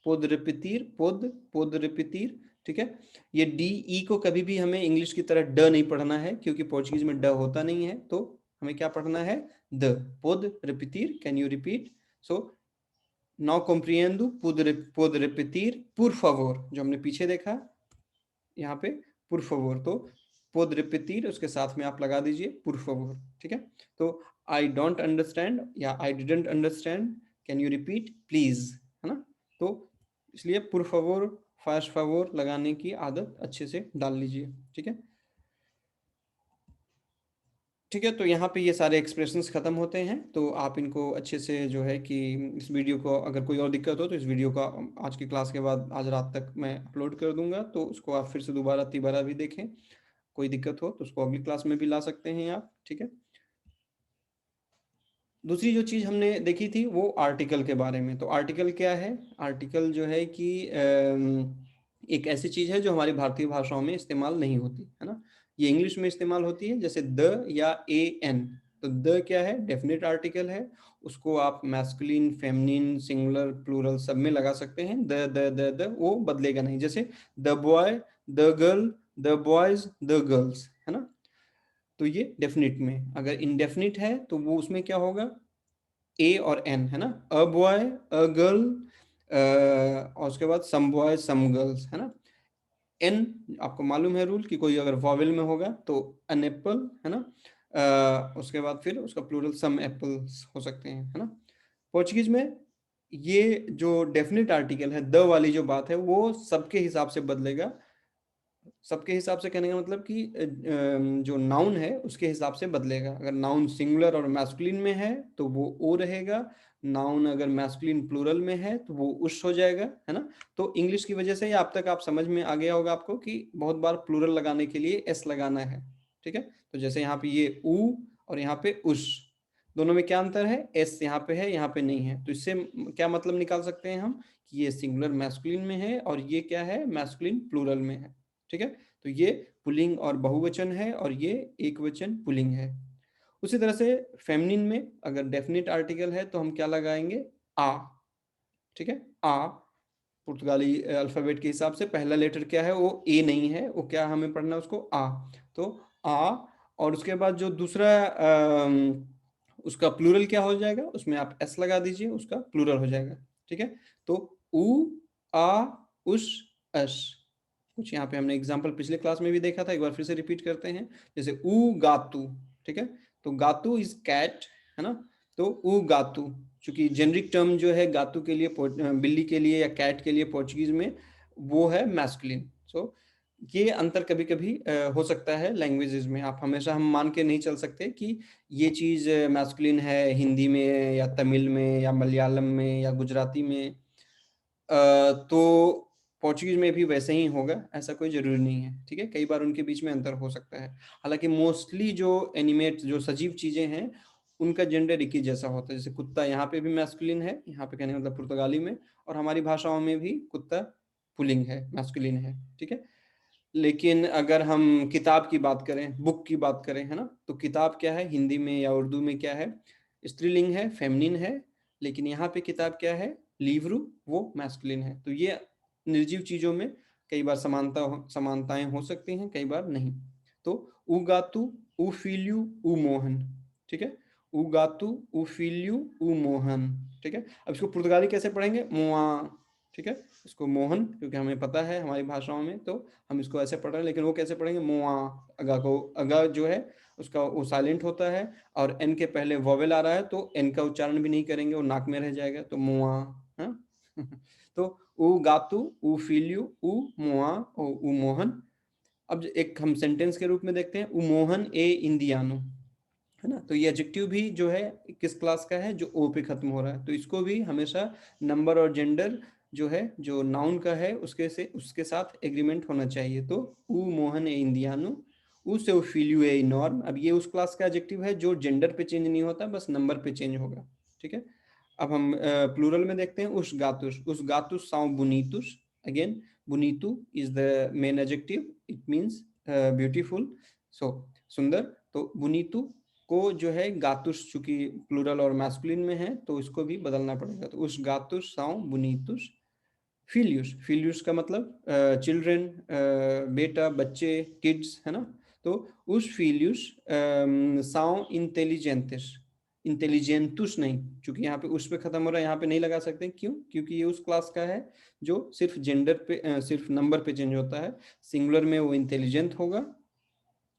पोद रिपीtir, पोद रिपीtir, ठीक है। ये डी ई को कभी भी हमें इंग्लिश की तरह ड नहीं पढ़ना है, क्योंकि पोर्चुगीज में ड होता नहीं है। तो हमें क्या पढ़ना है, द, पोद रिपीtir, can you repeat. So now कॉम्प्रिएंदू पोद रिपीtir por favor, जो हमने पीछे देखा यहाँ पे por favor, तो पोद रिपीtir उसके साथ में आप लगा दीजिए por favor, ठीक है। तो आई डोंट अंडरस्टैंड या I didn't understand, can you repeat please, है ना। तो इसलिए por favor, फास्ट favor लगाने की आदत अच्छे से डाल लीजिए, ठीक है। ठीक है, तो यहाँ पे ये सारे एक्सप्रेशंस खत्म होते हैं। तो आप इनको अच्छे से जो है कि इस वीडियो को, अगर कोई और दिक्कत हो तो इस वीडियो का आज की क्लास के बाद आज रात तक मैं अपलोड कर दूंगा, तो उसको आप फिर से दोबारा तिबारा भी देखें। कोई दिक्कत हो तो उसको अगली क्लास में भी ला सकते हैं आप, ठीक है। दूसरी जो चीज़ हमने देखी थी वो आर्टिकल के बारे में। तो आर्टिकल क्या है, आर्टिकल जो है कि एक ऐसी चीज़ है जो हमारी भारतीय भाषाओं में इस्तेमाल नहीं होती, है ना। ये इंग्लिश में इस्तेमाल होती है, जैसे द या ए एन। तो द क्या है, डेफिनेट आर्टिकल है, उसको आप मैस्कुलिन, फेमिनिन, सिंगुलर, प्लूरल सब में लगा सकते हैं। द वो बदलेगा नहीं, जैसे the boy, the girl, the boys, the girls, है ना। तो ये डेफिनिट में। अगर इनडेफिनिट है तो वो उसमें क्या होगा, ए और एन, है ना, अ बॉय, अ गर्ल, और उसके बाद सम बॉय, सम गर्ल्स, है ना। एन आपको मालूम है रूल कि कोई अगर वॉवेल में होगा तो एन एप्पल, है ना। उसके बाद फिर उसका प्लूरल सम एप्पल्स हो सकते हैं, है ना। पोर्चुगीज में ये जो डेफिनेट आर्टिकल है, द वाली जो बात है, वो सबके हिसाब से बदलेगा। सबके हिसाब से कहने का मतलब कि जो नाउन है उसके हिसाब से बदलेगा। अगर नाउन सिंगुलर और मैस्कुलिन में है तो वो ओ रहेगा, नाउन अगर मैस्कुलिन प्लूरल में है तो वो उश हो जाएगा, है ना। तो इंग्लिश की वजह से ही आप तक आप समझ में आ गया होगा आपको कि बहुत बार प्लूरल लगाने के लिए एस लगाना है, ठीक है। तो जैसे यहाँ पे ये ऊ और यहाँ पे उश, दोनों में क्या अंतर है, एस यहाँ पे है, यहाँ पे नहीं है। तो इससे क्या मतलब निकाल सकते हैं हम कि ये सिंगुलर मैस्कुलिन में है और ये क्या है, मैस्कुलिन प्लूरल में है, ठीक है। तो ये पुलिंग और बहुवचन है और ये एक वचन पुलिंग है। उसी तरह से फेमिनिन में अगर डेफिनेट आर्टिकल है तो हम क्या लगाएंगे, आ, ठीक है। आ, पुर्तगाली अल्फाबेट के हिसाब से पहला लेटर क्या है, वो ए नहीं है, वो क्या हमें पढ़ना है उसको, आ। तो आ, और उसके बाद जो दूसरा उसका प्लूरल क्या हो जाएगा, उसमें आप एस लगा दीजिए, उसका प्लूरल हो जाएगा, ठीक है। तो उ, आ, उस, अस। कुछ यहाँ पे हमने एग्जाम्पल पिछले क्लास में भी देखा था, एक बार फिर से रिपीट करते हैं। जैसे उ गातू, ठीक है। तो गातू इज कैट, है ना। तो उ गातू, चूंकि जेनरिक टर्म जो है गातू के लिए, बिल्ली के लिए या कैट के लिए पोर्चुगीज में, वो है मैस्कुलिन। सो ये अंतर कभी कभी हो सकता है लैंग्वेजेस में। आप हमेशा, हम मान के नहीं चल सकते कि ये चीज़ मैस्कुलिन है हिंदी में या तमिल में या मलयालम में या गुजराती में, तो पोर्चुगीज में भी वैसे ही होगा, ऐसा कोई जरूरी नहीं है, ठीक है। कई बार उनके बीच में अंतर हो सकता है। हालांकि मोस्टली जो एनिमेट, जो सजीव चीजें हैं, उनका जेंडर एक ही जैसा होता है। जैसे कुत्ता यहाँ पे भी मैस्कुलिन है, यहाँ पे कहने का मतलब पुर्तगाली में, और हमारी भाषाओं में भी कुत्ता पुल्लिंग है, मैस्कुलिन है, ठीक है। लेकिन अगर हम किताब की बात करें, बुक की बात करें, है ना, तो किताब क्या है, हिंदी में या उर्दू में क्या है, स्त्रीलिंग है, फेमिनिन है। लेकिन यहाँ पे किताब क्या है, लीवरू, वो मैस्कुलिन है। तो ये निर्जीव चीजों में कई बार समानताएं हो सकती हैं, कई बार नहीं। तो उगातु, उफिल्यू, उमोहन, ठीक है। उगातु, उफिल्यू, उमोहन, ठीक है। अब इसको पुर्तगाली कैसे पढ़ेंगे, मुआ, ठीक है। इसको मोहन, क्योंकि हमें पता है हमारी भाषाओं में, तो हम इसको ऐसे पढ़ रहे हैं, लेकिन वो कैसे पढ़ेंगे, मुआ। अगा को, अगा जो है उसका वो साइलेंट होता है, और एन के पहले वोवेल आ रहा है तो एन का उच्चारण भी नहीं करेंगे, वो नाक में रह जाएगा, तो मुआ, हाँ। तो उ गातु, उ फिल्यू, उ मुआ, उ मोहन। अब एक हम सेंटेंस के रूप में देखते हैं, उ मोहन ए इंडियानो। है ना। तो ये एडजेक्टिव भी जो है किस क्लास का है, जो ओ पे खत्म हो रहा है, तो इसको भी हमेशा नंबर और जेंडर जो है, जो नाउन का है, उसके साथ एग्रीमेंट होना चाहिए। तो ऊ मोहन ए इंडियानो, ऊ से फिलियो ए नॉर्म। अब ये उस क्लास का एडजेक्टिव है जो जेंडर पे चेंज नहीं होता, बस नंबर पे चेंज होगा, ठीक है। अब हम प्लूरल में देखते हैं, उस गातुस साउ बुनीतुस। अगेन बुनीतु is the main adjective, it means beautiful, so सुंदर। तो बुनीतु को जो है गातुस, चूंकि प्लूरल और मैस्कुलिन में है तो इसको भी बदलना पड़ेगा। तो उस गातुस साउ बुनीतुस फिलियस। फिलियस का मतलब चिल्ड्रन, बेटा, बच्चे, किड्स, है ना। तो उस फिलियस साउ इंटेलिजेंटिस, इंटेलिजेंटुस नहीं, क्योंकि यहाँ पे उस पे खत्म हो रहा है, यहाँ पे नहीं लगा सकते। क्यों? क्योंकि ये उस क्लास का है जो सिर्फ जेंडर पे सिर्फ नंबर पे चेंज होता है। सिंगुलर में वो इंटेलिजेंट होगा,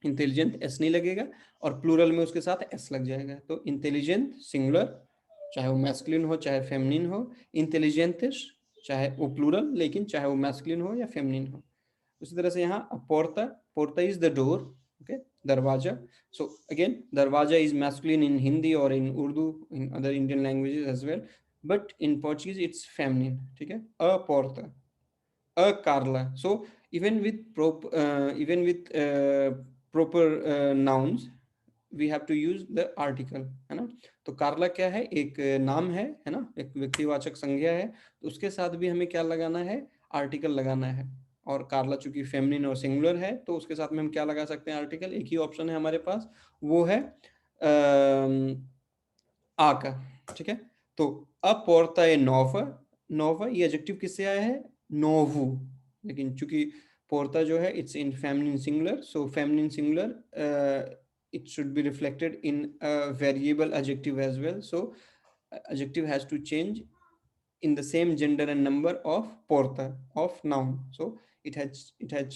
इंटेलिजेंट एस नहीं लगेगा, और प्लूरल में उसके साथ एस लग जाएगा। तो इंटेलिजेंट सिंगुलर, चाहे वो मैस्कुलिन हो चाहे फेमिनिन हो। इंटेलिजेंटिस चाहे वो प्लूरल, लेकिन चाहे वो मैस्कुलिन हो या फेमिनिन हो। उसी तरह से यहाँ पोर्ता, पोर्ता इज द डोर, ओके, दरवाजा। सो अगेन दरवाजा इज मैस्कुलिन इन हिंदी और in Urdu, in other Indian languages as well, but in Portuguese it's feminine, ठीक है। अ पोर्ता, a Carla. So even with proper nouns, we have to use the article, है ना। तो कार्ला क्या है? एक नाम है ना, एक व्यक्तिवाचक संज्ञा है, तो उसके साथ भी हमें क्या लगाना है? आर्टिकल लगाना है। और कार्ला चूंकि फेमिनिन और सिंगुलर है, तो उसके साथ में हम क्या लगा सकते हैं? आर्टिकल। एक ही ऑप्शन है हमारे पास, वो है आ का, ठीक है। तो अब पोर्ता ए नोवा, नोवा ये एडजेक्टिव किससे आया है? नोवू। लेकिन चूंकि पोर्ता जो है it's in feminine singular, so feminine singular it should be reflected in a variable adjective as well. So adjective has to change in the same gender and number of porta, of noun. So it has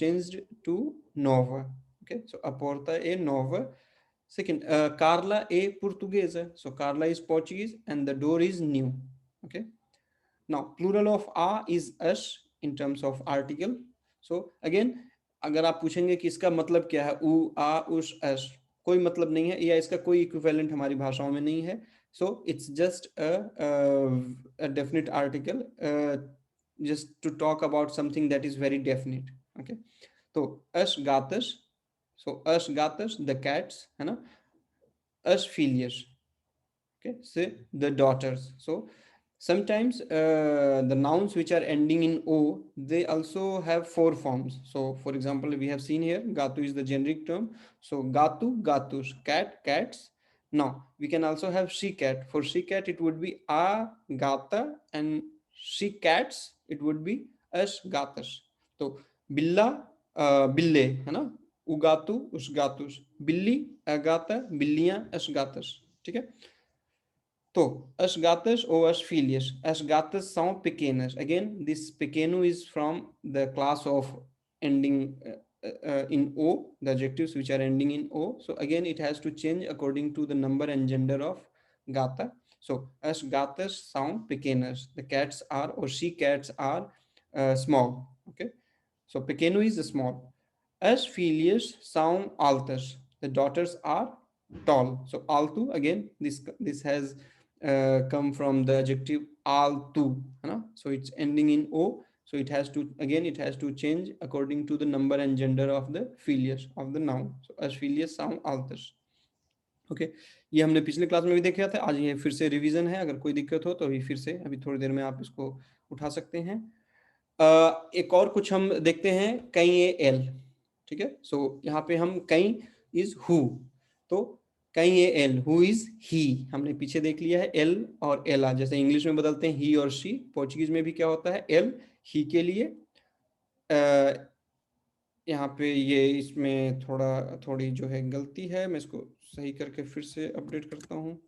changed to nova. Okay, so a porta e nova. Second, Carla é portuguesa. So Carla is Portuguese and the door is new. Okay. Now plural of a is us in terms of article. So again, अगर आप पूछेंगे कि इसका मतलब क्या है, उ आ उस अस, कोई मतलब नहीं है, या इसका कोई इक्विवेलेंट हमारी भाषाओं में नहीं है। So it's just a definite article, just to talk about something that is very definite. Okay. तो us gatas, so us gatas the cats, है ना। Us filius, okay, so the daughters. So sometimes the nouns which are ending in o, they also have four forms. So for example, we have seen here gatu is the generic term, so gatu, gatus, cat, cats. Now we can also have she cat. For she cat it would be a gata, and she cats it would be as gatas. तो बिल्ला, बिल्ले, है ना। उगातु उसगातुस, बिल्ली Agata, बिल्लियां असगातस, ठीक है। So, as gatas ou as filhas. As gatas são pequenas. Again, this pequeno is from the class of ending in O, the adjectives which are ending in O. So, again, it has to change according to the number and gender of gata. So, as gatas são pequenas. The cats are, or she cats are small. Okay. So, pequeno is small. As filhas são altas. The daughters are tall. So, alto, again, this has come from the adjective altu, है ना? So it's ending in o, so it has to change according to the number and gender of the filius of the noun. So as filius sound altus. Okay, ये हमने पिछले class में भी देखा था, आज ये फिर से रिवीजन है। अगर कोई दिक्कत हो तो अभी फिर से, अभी थोड़ी देर में आप इसको उठा सकते हैं। एक और कुछ हम देखते हैं, कई ए एल, ठीक है। सो यहाँ पे हम कई इज हु, तो कई ए एल, हु इज ही, हमने पीछे देख लिया है। एल और एला जैसे इंग्लिश में बदलते हैं ही और शी, पोर्चुगीज में भी क्या होता है? एल ही के लिए। यहाँ पे ये इसमें थोड़ी जो है गलती है, मैं इसको सही करके फिर से अपडेट करता हूँ।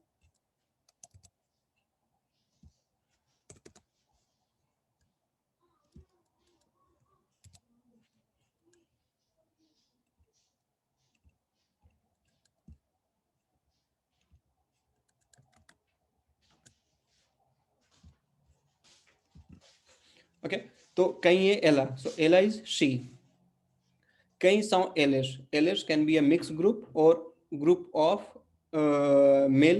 ओके, तो कई ये एला, सो एला इज शी। कई सौ Eilish, Eilish can be a mix group और ग्रुप ऑफ मेल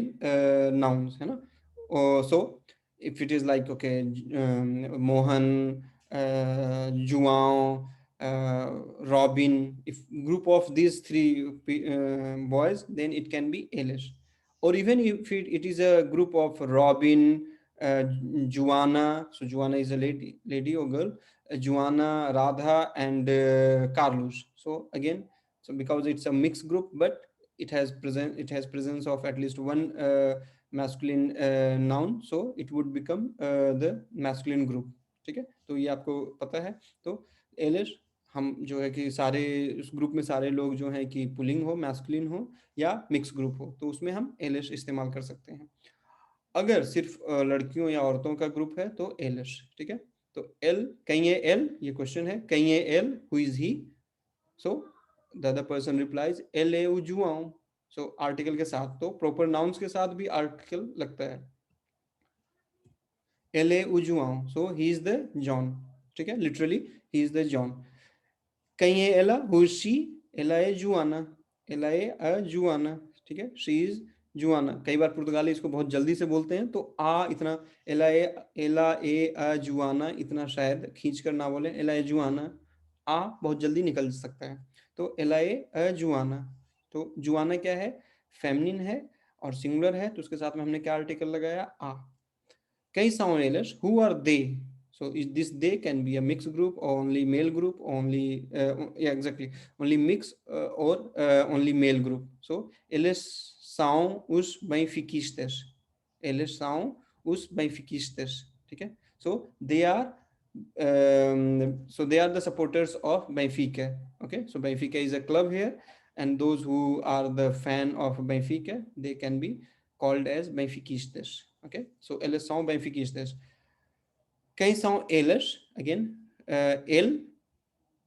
नाउन्स है ना. सो if it is like okay, Mohan, Juan, Robin, if group of these three boys, then it can be Elish. Or even if it is a group of Robin, uh, Juana, so Juana is a lady or girl, Juana, Radha, and Carlos. So again, so because it's a mixed group, but it has presence of at least one masculine noun, so it would become the masculine group. ठीक है, तो ये आपको पता है. तो Eilish हम जो है कि सारे उस ग्रुप में सारे लोग जो हैं कि पुलिंग हो, मैस्कुलिन हो या मिक्स ग्रुप हो, तो उसमें हम एलिश इस्तेमाल कर सकते हैं. अगर सिर्फ लड़कियों या औरतों का ग्रुप है तो एलिश. ठीक है, तो एल, कहीं ये एल, ये क्वेश्चन है, कहीं ये एल, who is he. So the other person replies एल ए जुआऊं. सो आर्टिकल के साथ, तो प्रॉपर नाउन्स के साथ भी आर्टिकल लगता है. एल ए उजुआओ, so he is the John. ठीक है, literally he is the John. कहीं है एला, हु इज शी, एला ए जुआना, एला ए अ जुआना. ठीक है, शी इज जुआना. कई बार पुर्तगाली इसको बहुत जल्दी से बोलते हैं, तो आ इतना, एला ए अ जुआना इतना शायद खींच कर ना बोले, एला ए जुआना, आ बहुत जल्दी निकल सकता है. तो एला ए अ जुआना. तो जुआना क्या है, फेमिनिन है और सिंगुलर है, तो उसके साथ में हमने क्या आर्टिकल लगाया, आ. Key sound alias, who are they? So is this they can be a mixed group or only male group, only yeah, exactly, only mix or only male group. So eles são os benfiquistas. Eles são os benfiquistas. Okay? So they are so they are the supporters of Benfica. Okay, so Benfica is a club here, and those who are the fan of Benfica, they can be called as benfiquistas. Okay, so eles são benfiquistas. Quem são eles? Again, ele,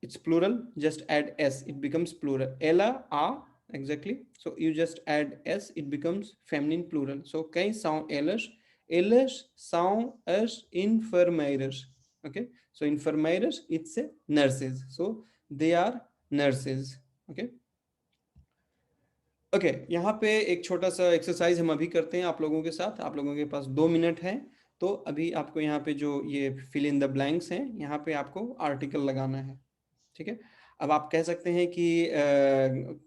it's plural, just add s, it becomes plural. Ela, a, exactly. So you just add s, it becomes feminine plural. So quem são eles? Eles são as enfermeiras. Okay, so enfermeiras, it's a nurses. So they are nurses. Okay. Okay यहाँ पे एक छोटा सा exercise हम अभी करते हैं आप लोगों के साथ. आप लोगों के पास 2 मिनट हैं, तो अभी आपको यहाँ पे जो ये फिल इन द ब्लैंक्स हैं, यहाँ पे आपको आर्टिकल लगाना है. ठीक है, अब आप कह सकते हैं कि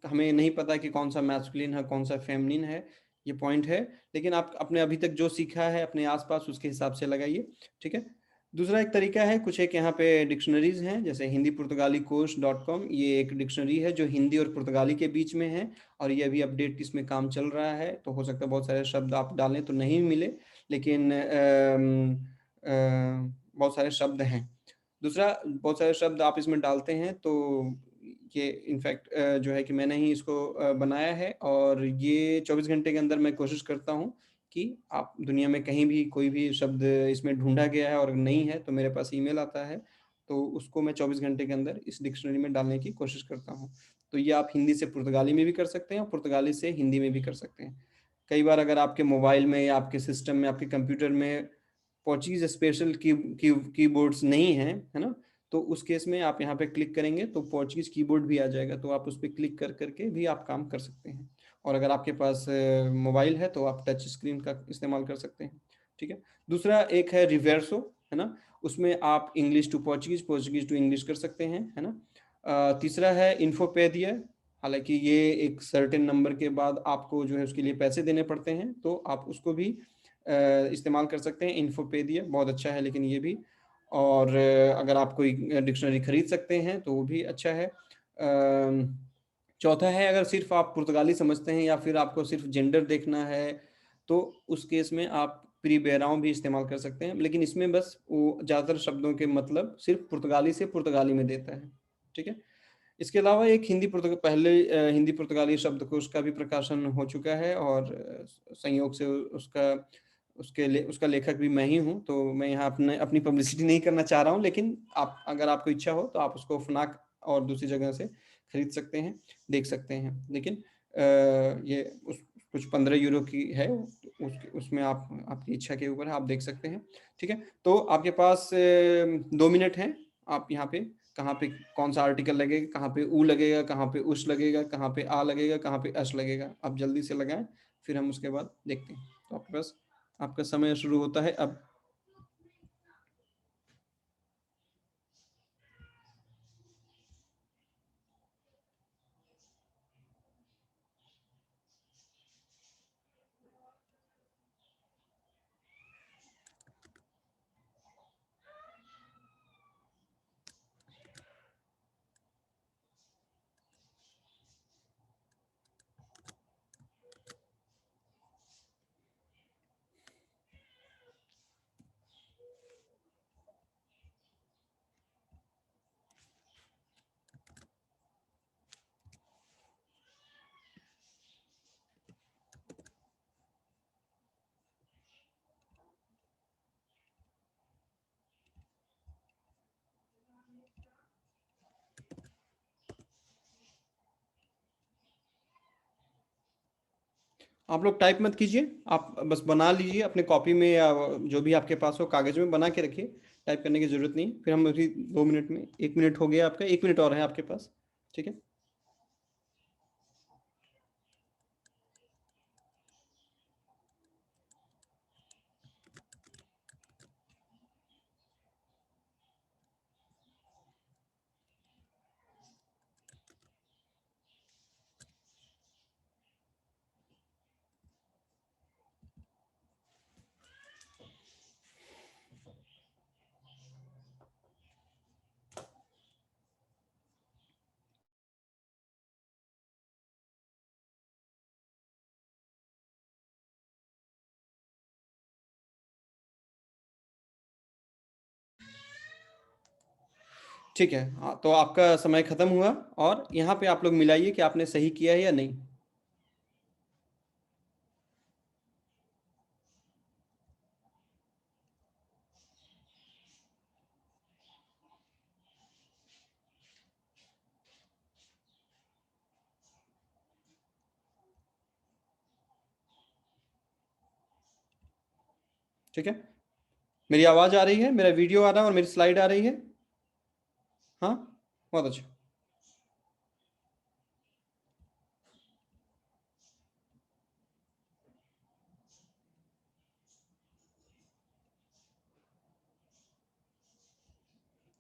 हमें नहीं पता कि कौन सा मैस्कुलिन है कौन सा फेमिनिन है, ये पॉइंट है, लेकिन आप अपने अभी तक जो सीखा है अपने आसपास उसके हिसाब से लगाइए. ठीक है, दूसरा एक तरीका है, कुछ एक यहाँ पे डिक्शनरीज हैं, जैसे हिंदी पुर्तगाली कोश.com, ये एक डिक्शनरी है जो हिंदी और पुर्तगाली के बीच में है, और ये अभी अपडेट इसमें काम चल रहा है, तो हो सकता है बहुत सारे शब्द आप डालें तो नहीं मिले, लेकिन बहुत सारे शब्द हैं. दूसरा, बहुत सारे शब्द आप इसमें डालते हैं, तो ये इनफैक्ट जो है कि मैंने ही इसको बनाया है, और ये 24 घंटे के अंदर मैं कोशिश करता हूँ कि आप दुनिया में कहीं भी कोई भी शब्द इसमें ढूंढा गया है और नहीं है तो मेरे पास ईमेल आता है, तो उसको मैं 24 घंटे के अंदर इस डिक्शनरी में डालने की कोशिश करता हूँ. तो ये आप हिंदी से पुर्तगाली में भी कर सकते हैं और पुर्तगाली से हिंदी में भी कर सकते हैं. कई बार अगर आपके मोबाइल में या आपके सिस्टम में, आपके कंप्यूटर में पोर्चुगीज स्पेशल कीबोर्ड्स नहीं है, है ना, तो उस केस में आप यहाँ पे क्लिक करेंगे तो पोर्चुगीज कीबोर्ड भी आ जाएगा, तो आप उस पर क्लिक कर करके भी आप काम कर सकते हैं. और अगर आपके पास मोबाइल है तो आप टच स्क्रीन का इस्तेमाल कर सकते हैं. ठीक है, दूसरा एक है रिवर्सो, है ना, उसमें आप English to Portuguese, Portuguese to English कर सकते हैं, है ना. तीसरा है इन्फोपेडिया, हालांकि ये एक सर्टेन नंबर के बाद आपको जो है उसके लिए पैसे देने पड़ते हैं, तो आप उसको भी इस्तेमाल कर सकते हैं. इन्फोपेडिया बहुत अच्छा है, लेकिन ये भी, और अगर आप कोई डिक्शनरी खरीद सकते हैं तो वो भी अच्छा है. चौथा है, अगर सिर्फ आप पुर्तगाली समझते हैं या फिर आपको सिर्फ जेंडर देखना है, तो उस केस में आप प्रीबेराओं भी इस्तेमाल कर सकते हैं, लेकिन इसमें बस वो ज़्यादातर शब्दों के मतलब सिर्फ पुर्तगाली से पुर्तगाली में देता है. ठीक है, इसके अलावा एक पहले हिंदी पुर्तगाली शब्दकोश का भी प्रकाशन हो चुका है, और संयोग से उसका लेखक भी मैं ही हूँ, तो मैं यहाँ अपनी पब्लिसिटी नहीं करना चाह रहा हूँ, लेकिन आप, अगर आपको इच्छा हो तो आप उसको फनाक और दूसरी जगह से खरीद सकते हैं, देख सकते हैं. लेकिन ये कुछ 15 यूरो की है, उसमें आपकी इच्छा के ऊपर है, आप देख सकते हैं. ठीक है, तो आपके पास 2 मिनट हैं. आप यहाँ पे कहाँ पे कौन सा आर्टिकल लगेगा, कहाँ पे ऊ लगेगा, कहाँ पे उश लगेगा, कहाँ पे आ लगेगा, कहाँ पे अश लगेगा, आप जल्दी से लगाएं. फिर हम उसके बाद देखते हैं। तो आपके पास आपका समय शुरू होता है अब। आप लोग टाइप मत कीजिए, आप बस बना लीजिए अपने कॉपी में या जो भी आपके पास हो कागज में बना के रखिए। टाइप करने की जरूरत नहीं, फिर हम अभी 2 मिनट में, 1 मिनट हो गया आपका, 1 मिनट और है आपके पास। ठीक है। ठीक है, हाँ, तो आपका समय खत्म हुआ और यहाँ पे आप लोग मिलाइए कि आपने सही किया है या नहीं। ठीक है, मेरी आवाज आ रही है, मेरा वीडियो आ रहा है और मेरी स्लाइड आ रही है। हाँ, बहुत अच्छा।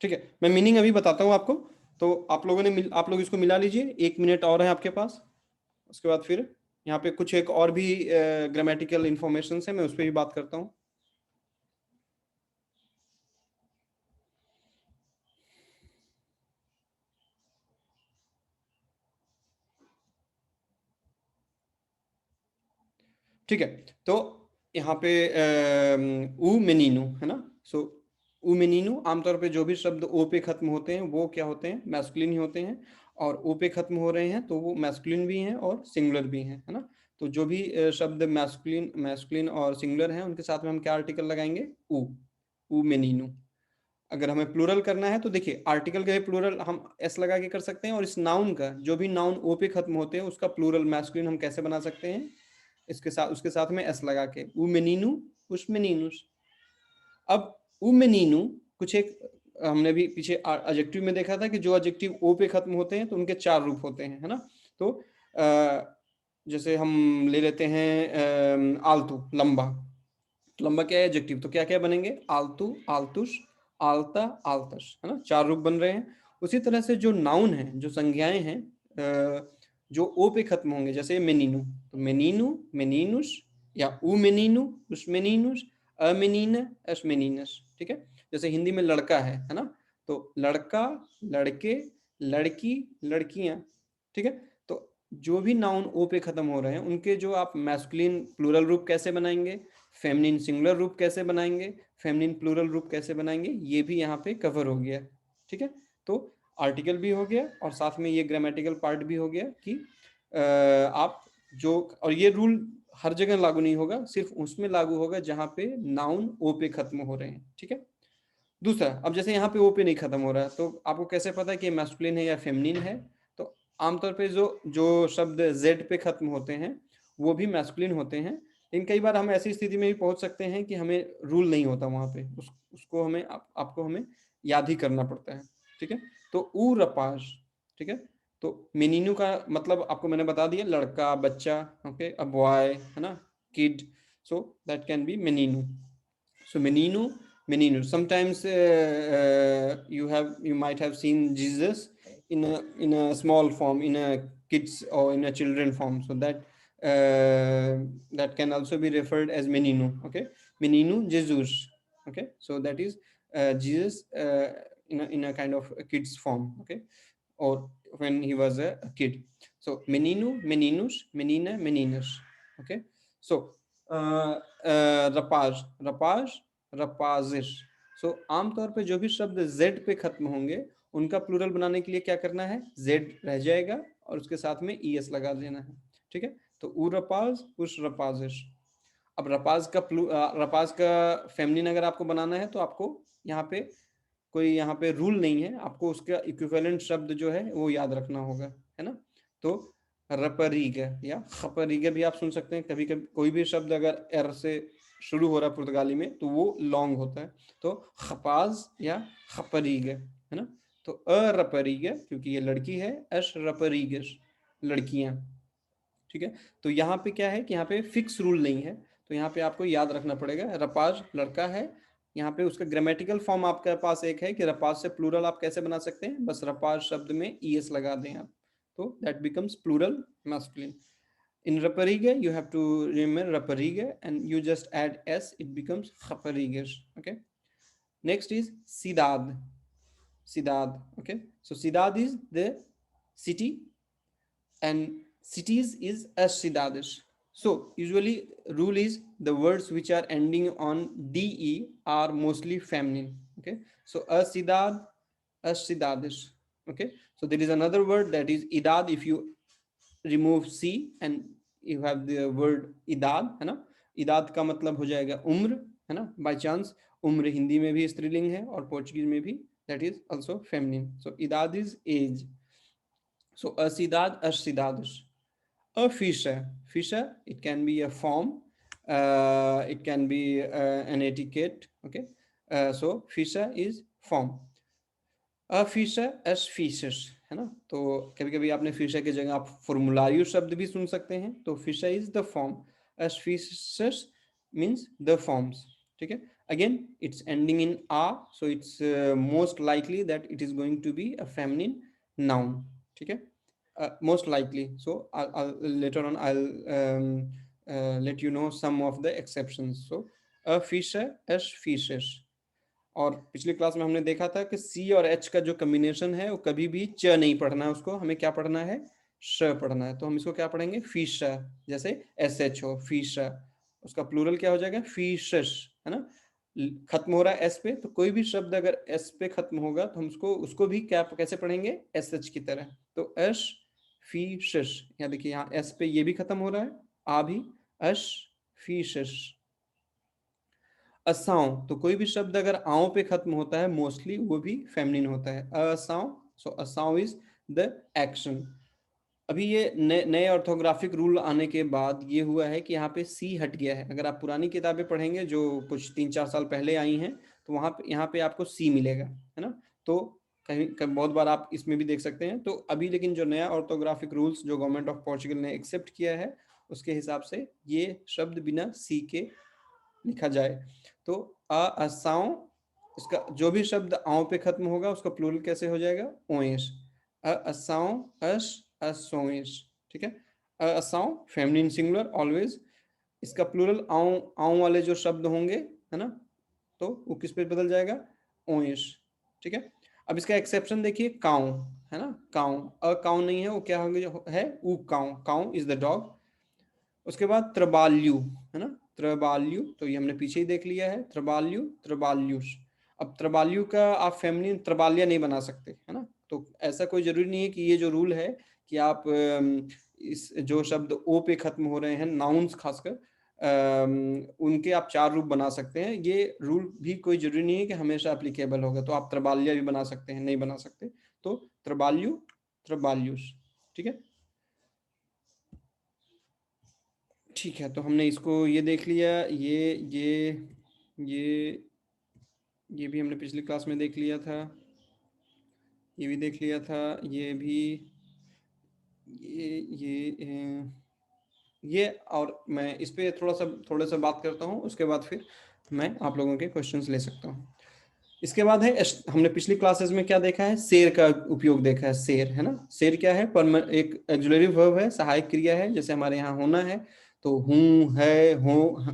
ठीक है, मैं मीनिंग अभी बताता हूँ आपको। तो आप लोगों ने आप लोग इसको मिला लीजिए, 1 मिनट और है आपके पास। उसके बाद फिर यहाँ पे कुछ एक और भी ग्रामेटिकल इंफॉर्मेशन है, मैं उस पर भी बात करता हूँ। ठीक है, तो यहाँ पे ऊ मेनीनू है ना। सो ऊ मेनीनू, आमतौर पे जो भी शब्द ओ पे खत्म होते हैं वो क्या होते हैं, मैस्कुलिन ही होते हैं। और ओ पे खत्म हो रहे हैं तो वो मैस्कुलिन भी हैं और सिंगुलर भी हैं, है ना। तो जो भी शब्द मैस्कुलिन मैस्कुलिन और सिंगुलर हैं उनके साथ में हम क्या आर्टिकल लगाएंगे, ऊ मेनीनू। अगर हमें प्लूरल करना है तो देखिए, आर्टिकल के प्लूरल हम एस लगा के कर सकते हैं, और इस नाउन का जो भी नाउन ओ पे खत्म होते हैं उसका प्लूरल मैस्कुलिन हम कैसे बना सकते हैं, इसके साथ उसके साथ में एस लगा के, उमेनीनु उस्मेनीनुस। अब उमेनीनु कुछ एक हमने भी पीछे एडजेक्टिव में देखा था कि जो एडजेक्टिव ओ पे खत्म होते हैं तो उनके 4 रूप होते हैं, है ना। तो जैसे हम ले लेते हैं आलतू, लंबा। तो लंबा क्या है एडजेक्टिव, तो क्या क्या बनेंगे, आलतू, आलतुस, आलता, आलतस, है ना। 4 रूप बन रहे हैं। उसी तरह से जो नाउन है, जो संज्ञाएं हैं, जो ओ पे खत्म होंगे, जैसे मेनीनू, तो मेनीनू, मेनीनुस, या उ मेनीनू, उस मेनीनुस, अमेनीन, असमेनीनस। ठीक है। जैसे हिंदी में लड़का है ना, तो लड़का, लड़के, लड़की, लड़कियां। ठीक है। तो जो भी नाउन ओ पे खत्म हो रहे हैं उनके जो आप मैस्कुलिन प्लूरल रूप कैसे बनाएंगे, फेमिनिन सिंगुलर रूप कैसे बनाएंगे, फेमिनिन प्लूरल रूप कैसे बनाएंगे, ये भी यहाँ पे कवर हो गया। ठीक है। तो आर्टिकल भी हो गया और साथ में ये ग्रामेटिकल पार्ट भी हो गया कि आप जो, और ये रूल हर जगह लागू नहीं होगा, सिर्फ उसमें लागू होगा जहाँ पे नाउन ओ पे खत्म हो रहे हैं। ठीक है। दूसरा, अब जैसे यहाँ पे ओ पे नहीं खत्म हो रहा है तो आपको कैसे पता है कि मैस्कुलिन है या फेमिनिन है, तो आमतौर पे जो जो शब्द जेड पे खत्म होते हैं वो भी मैस्कुलिन होते हैं। लेकिन कई बार हम ऐसी स्थिति में भी पहुंच सकते हैं कि हमें रूल नहीं होता वहां पे, उसको हमें आपको हमें याद ही करना पड़ता है। ठीक है। तो ऊ रपाज, ठीक है, तो मेनिनू का मतलब आपको मैंने बता दिया, लड़का, बच्चा, ओके, अ बॉय, है ना, kid, so that can be मेनिनू. So menino, menino. Sometimes you might have seen Jesus in a small form, in a kids or in a children form. So that can also be referred as menino. Okay, menino Jesus. Okay, so that is Jesus in a kind of a kid's form. Okay, or when he was a kid. So menino, meninus, menina, meninus. Okay, so रपाज, रपाज, रपाजिश. सो आमतौर पे जो भी शब्द Z पे खत्म होंगे उनका plural बनाने के लिए क्या करना है, जेड रह जाएगा और उसके साथ में ईएस लगा देना है. ठीक है, तो उ रपाज, उस रपाजिश. अब रपाज का फेमिनिन अगर आपको बनाना है तो आपको यहाँ पे कोई यहाँ पे रूल नहीं है, आपको उसका इक्विवेलेंट शब्द जो है वो याद रखना होगा, है ना. तो रपरीग या खपरीग भी आप सुन सकते हैं. कभी कभी कोई भी शब्द अगर एर से शुरू हो रहा है पुर्तगाली में तो वो लॉन्ग होता है, तो खपाज या खपरीग, है ना. तो अरपरीग क्योंकि ये लड़की है, अश रपरीग लड़कियां. ठीक है, तो यहाँ पे क्या है कि यहाँ पे फिक्स रूल नहीं है, तो यहाँ पे आपको याद रखना पड़ेगा. रपाज लड़का है, यहाँ पे उसका ग्रामेटिकल फॉर्म आपके पास एक है कि रपाज से प्लूरल आप कैसे बना सकते हैं, बस रपाज शब्द में ईएस लगा दें आप, तो that becomes plural masculine. In Rapariga, you have to remember Rapariga and you just add S, it becomes Khaparigas. Okay. Next is Sidad. Sidad. Okay. So Sidad is the city and cities is Ashidadish. So usually rule is the words which are ending on de are mostly feminine. Okay, so Asidad, Ashidadish. Okay, so there is another word that is idad. If you remove c and you have the word idad, है ना. इदाद का मतलब हो जाएगा उम्र, है ना. By chance उम्र हिंदी में भी स्त्रीलिंग है और पोर्चुगीज में भी that is also feminine. So idad is age. So asidad, ashidadish. A fisher, fisher, it can be a form, it can be an etiquette. Okay, so fisher is form. A fisher as fishes, है ना. तो कभी कभी आपने Fisher की जगह आप फॉर्मुलारियो शब्द भी सुन सकते हैं, तो fisher is the form, as fishes means the forms. ठीक है, again it's ending in a, so it's most likely that it is going to be a feminine noun. ठीक है, most likely. So later on I'll let you know some of the exceptions. So a fisher as fishes. और पिछली class में हमने देखा था कि सी और एच का जो कम्बिनेशन है वो कभी भी च नहीं पढ़ना है, उसको हमें क्या पढ़ना है, श पढ़ना है. तो हम इसको क्या पढ़ेंगे, फिशा, जैसे एस एच हो, फिशा. उसका प्लूरल क्या हो जाएगा, फिशस, है ना. खत्म हो रहा है एस पे, तो कोई भी शब्द अगर एस पे खत्म होगा तो हम उसको उसको भी क्या कैसे पढ़ेंगे, एस एच की तरह. तो एश फीशस, यहाँ देखिए यहाँ एस पे ये भी खत्म हो रहा है, आ भी, अश फीशस. असाव, तो कोई भी शब्द अगर आव पे खत्म होता है मोस्टली वो भी फेमिनिन होता है, असाव. सो असाव इज द एक्शन. अभी ये नए ऑर्थोग्राफिक रूल आने के बाद ये हुआ है कि यहाँ पे सी हट गया है. अगर आप पुरानी किताबें पढ़ेंगे जो कुछ 3-4 साल पहले आई हैं तो वहाँ पे यहाँ पे आपको सी मिलेगा, है ना. तो कहीं बहुत बार आप इसमें भी देख सकते हैं. तो अभी लेकिन जो नया ऑर्थोग्राफिक रूल्स जो गवर्नमेंट ऑफ पोर्चुगल ने एक्सेप्ट किया है उसके हिसाब से ये शब्द बिना सी के लिखा जाए. तो असाओ, इसका जो भी शब्द आव पे खत्म होगा उसका प्लूरल कैसे हो जाएगा, ओएस. असाओ, अस, असोएस. ठीक है, असाओ फेमिनिन सिंगुलर ऑलवेज. इसका प्लूरल आव आव वाले जो शब्द होंगे, है ना, तो वो किस पे बदल जाएगा, ओएस. ठीक है, अब इसका एक्सेप्शन देखिए, काउ, है ना. काउ, अ काउ नहीं है, वो क्या है, ऊ cow. Cow is the dog. उसके बाद त्रबाल्यू, है ना. त्रबाल्यू, तो ये हमने पीछे ही देख लिया है, त्रबाल्यू, त्रबाल्यूस. अब त्रबाल्यू का आप फेमिनिन त्रबालिया नहीं बना सकते, है ना. तो ऐसा कोई जरूरी नहीं है कि ये जो रूल है कि आप इस जो शब्द ओ पे खत्म हो रहे हैं नाउन्स खासकर, उनके आप 4 रूप बना सकते हैं. ये रूल भी कोई जरूरी नहीं है कि हमेशा एप्लीकेबल होगा, तो आप त्रबालिया भी बना सकते हैं, नहीं बना सकते. तो त्रबाल्यू, त्रबाल्यूस. ठीक है, ठीक है. तो हमने इसको ये देख लिया, ये ये भी हमने पिछली क्लास में देख लिया था, ये भी देख लिया था, ये भी. ये और मैं इस पे थोड़ा सा बात करता हूँ, उसके बाद फिर मैं आप लोगों के क्वेश्चंस ले सकता हूँ। इसके बाद है हमने पिछली क्लासेस में क्या देखा है, शेर का उपयोग देखा है। शेर है ना, शेर क्या है, एक ऑक्सिलरी वर्ब है, सहायक क्रिया है। जैसे हमारे यहाँ होना है तो हूँ, है, हो,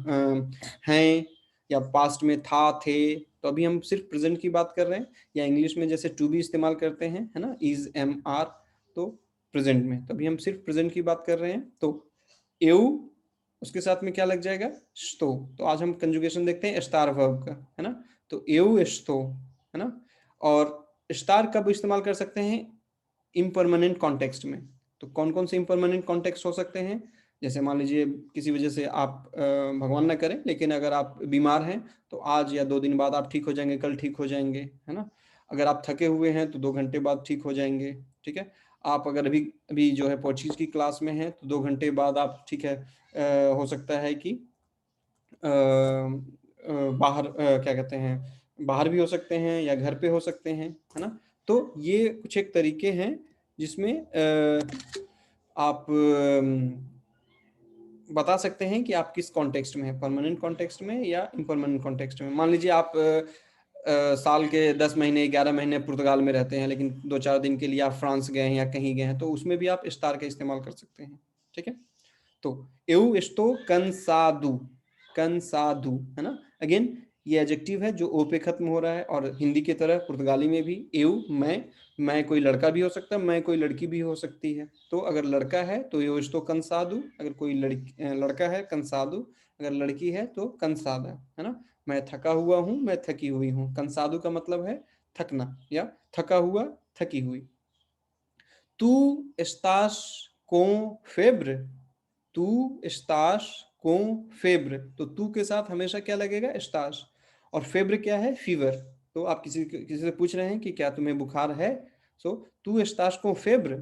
हैं, या पास्ट में था, थे। तो अभी हम सिर्फ प्रेजेंट की बात कर रहे हैं। या इंग्लिश में जैसे टू बी इस्तेमाल करते हैं, है ना, इज, एम, आर, तो प्रेजेंट में। तो अभी हम सिर्फ प्रेजेंट की बात कर रहे हैं। तो एउ, उसके साथ में क्या लग जाएगा, स्तो। तो आज हम कंजुगेशन देखते हैं स्टार वर्ब का, है ना। तो एउ स्तो, है ना। और स्टार कब इस्तेमाल कर सकते हैं, इम्परमानेंट कॉन्टेक्स्ट में। तो कौन कौन से इम्परमानेंट कॉन्टेक्स्ट हो सकते हैं, जैसे मान लीजिए किसी वजह से आप भगवान ना करें, लेकिन अगर आप बीमार हैं तो आज या 2 दिन बाद आप ठीक हो जाएंगे, कल ठीक हो जाएंगे, है ना। अगर आप थके हुए हैं तो 2 घंटे बाद ठीक हो जाएंगे, ठीक है। आप अगर अभी अभी जो है पोर्चुगीज की क्लास में हैं तो 2 घंटे बाद आप ठीक है, हो सकता है कि बाहर क्या कहते हैं, बाहर भी हो सकते हैं या घर पे हो सकते हैं, है ना। तो ये कुछ एक तरीके हैं जिसमें आप बता सकते हैं कि आप किस कॉन्टेक्स्ट में हैं, परमानेंट कॉन्टेक्स्ट में या इम्परमानेंट कॉन्टेक्स्ट में। मान लीजिए आप साल के 10 महीने 11 महीने पुर्तगाल में रहते हैं, लेकिन 2-4 दिन के लिए आप फ्रांस गए हैं या कहीं गए हैं, तो उसमें भी आप स्टार का इस्तेमाल कर सकते हैं, ठीक है। तो eu estou cansado, cansado, है ना। अगेन ये एडजेक्टिव है जो ओ पे खत्म हो रहा है, और हिंदी की तरह पुर्तगाली में भी eu, मैं कोई लड़का भी हो सकता है, मैं कोई लड़की भी हो सकती है। तो अगर लड़का है तो eu estou cansado, अगर कोई लड़का है cansado, अगर लड़की है तो cansada, है ना। मैं थका हुआ हूँ, मैं थकी हुई हूँ। cansado का मतलब है थकना या थका हुआ, थकी हुई। Tu estás com febre, तू estás com febre। तो तू के साथ हमेशा क्या लगेगा, estás। और फेब्र क्या है, फीवर। तो आप किसी से पूछ रहे हैं कि क्या तुम्हें बुखार है, सो तू estás com febre,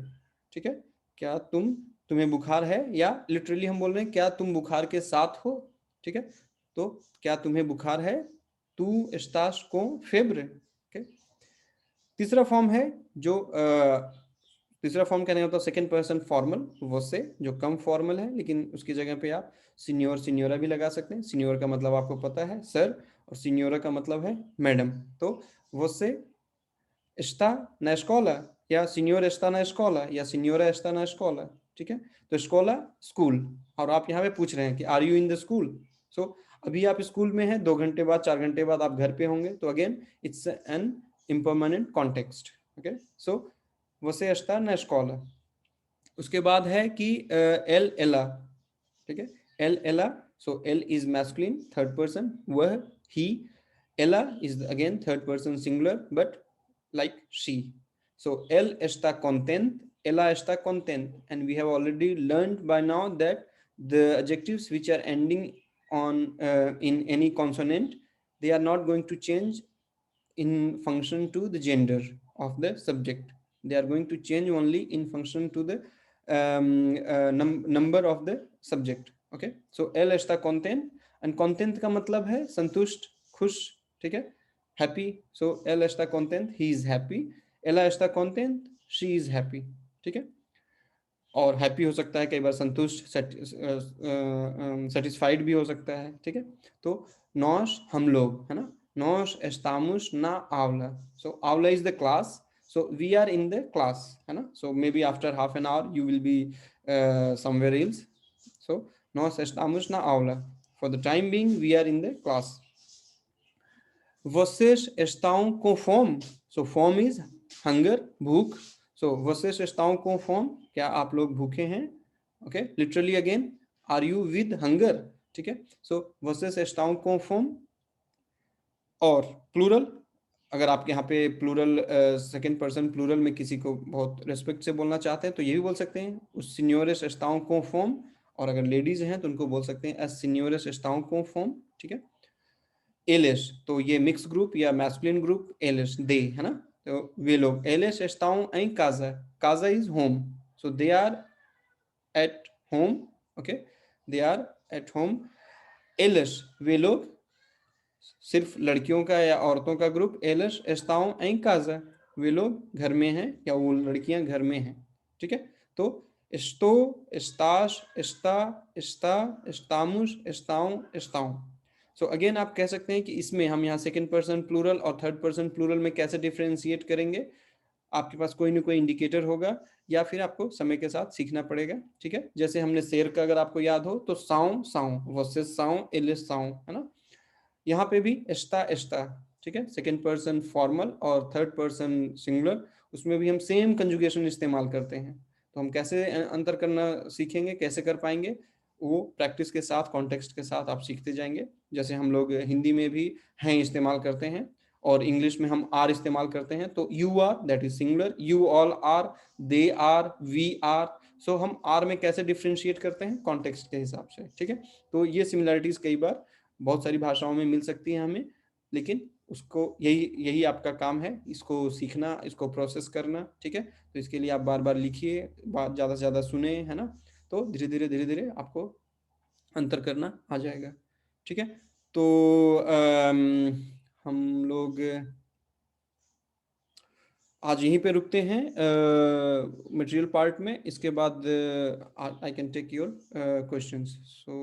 ठीक है। क्या तुम्हें बुखार है, या लिटरली हम बोल रहे हैं क्या तुम बुखार के साथ हो, ठीक है। तो क्या तुम्हें बुखार है, तू estás com febre, ठीक है। तीसरा फॉर्म है जो तीसरा फॉर्म क्या नहीं होता, सेकंड पर्सन फॉर्मल, वो से जो कम फॉर्मल है, लेकिन उसकी जगह पे आप सीनियर सिन्योरा भी लगा सकते हैं। सीनियर का मतलब आपको पता है सर, और सिन्योरा का मतलब है मैडम। तो वो से está na escola, या सीनियर está na escola, या सिन्योरा está na escola, ठीक है। तो स्कॉला स्कूल, और आप यहाँ पे पूछ रहे हैं कि are you in the school. So अभी आप स्कूल में हैं, 2 घंटे बाद 4 घंटे बाद आप घर पे होंगे। तो again it's an impermanent context, okay. So você está na escola। उसके बाद है कि एल एला, ठीक है। एल एला, सो एल इज मैस्कुलिन थर्ड पर्सन, वह, ही। एला is again third person singular, but like she। So él está content, ella está content, and we have already learned by now that the adjectives which are ending on in any consonant, they are not going to change in function to the gender of the subject. They are going to change only in function to the number of the subject, okay। So él está content, and content का मतलब है संतुष्ट, खुश, ठीक है, happy। So él está content, he is happy। ella está content, she is happy, ठीक है। और हैप्पी हो सकता है कई बार, संतुष्ट, सेटिस्फाइड भी हो सकता है, ठीक है। तो नॉश हम लोग, है ना। नॉश एस्टामुश ना आवला। सो आवला is the class, so we are in the class, है ना। So maybe after half an hour you will be somewhere else. So नॉश एस्टामुश ना आवला, for the time being we are in the class. Vocês estão com fome? So fome is hunger, भूख। So vocês estão com fome? क्या आप लोग भूखे हैं? Okay, literally again, are you with hunger? ठीक है। So vocês estão com fome? और plural, अगर आप यहाँ पे प्लूरल सेकेंड पर्सन प्लूरल में किसी को बहुत रेस्पेक्ट से बोलना चाहते हैं तो ये भी बोल सकते हैं, उस सीनियोरेस एस्टाओं को फोम। और अगर लेडीज हैं तो उनको बोल सकते हैं एस सीनियोरेस एस्टाओं को फोम, ठीक है। एलिस, तो ये मिक्स ग्रुप या मैस्कुलिन ग्रुप, एलिस दे, है ना। तो वे लोग, एलिस एस्टाओं एं काजा, काजा is home, so they are at home, okay, they are at home. एलिस वे लोग, सिर्फ लड़कियों का या औरतों का ग्रुप, एलिस एस्ताओं एं काजा, वे लोग घर में हैं या वो लड़कियां घर में हैं, ठीक है। तो esto, estás, está, está, estamos, estaऊं, estaऊं। सो अगेन आप कह सकते हैं कि इसमें हम यहाँ सेकंड पर्सन प्लूरल और थर्ड पर्सन प्लूरल में कैसे डिफरेंशिएट करेंगे। आपके पास कोई ना कोई इंडिकेटर होगा या फिर आपको समय के साथ सीखना पड़ेगा, ठीक है। जैसे हमने शेर का अगर आपको याद हो तो साऊं साऊं वर्सेस साऊं एलिस साऊं, है ना। यहाँ पे भी एस्टा एस्टा, ठीक है, सेकंड पर्सन फॉर्मल और थर्ड पर्सन सिंगुलर, उसमें भी हम सेम कंजुगेशन इस्तेमाल करते हैं। तो हम कैसे अंतर करना सीखेंगे, कैसे कर पाएंगे, वो प्रैक्टिस के साथ कॉन्टेक्स्ट के साथ आप सीखते जाएंगे। जैसे हम लोग हिंदी में भी हैं इस्तेमाल करते हैं और इंग्लिश में हम आर इस्तेमाल करते हैं, तो you are that is singular, you all are, they are, we are. So हम आर में कैसे डिफ्रेंशिएट करते हैं, कॉन्टेक्स्ट के हिसाब से, ठीक है। तो ये सिमिलरिटीज कई बार बहुत सारी भाषाओं में मिल सकती हैं हमें, लेकिन उसको यही यही आपका काम है, इसको सीखना, इसको प्रोसेस करना, ठीक है। तो इसके लिए आप बार बार लिखिए, बात ज़्यादा से ज़्यादा सुने, है ना। तो धीरे धीरे आपको अंतर करना आ जाएगा, ठीक है। तो हम लोग आज यहीं पे रुकते हैं मटेरियल पार्ट में। इसके बाद I can take your questions. So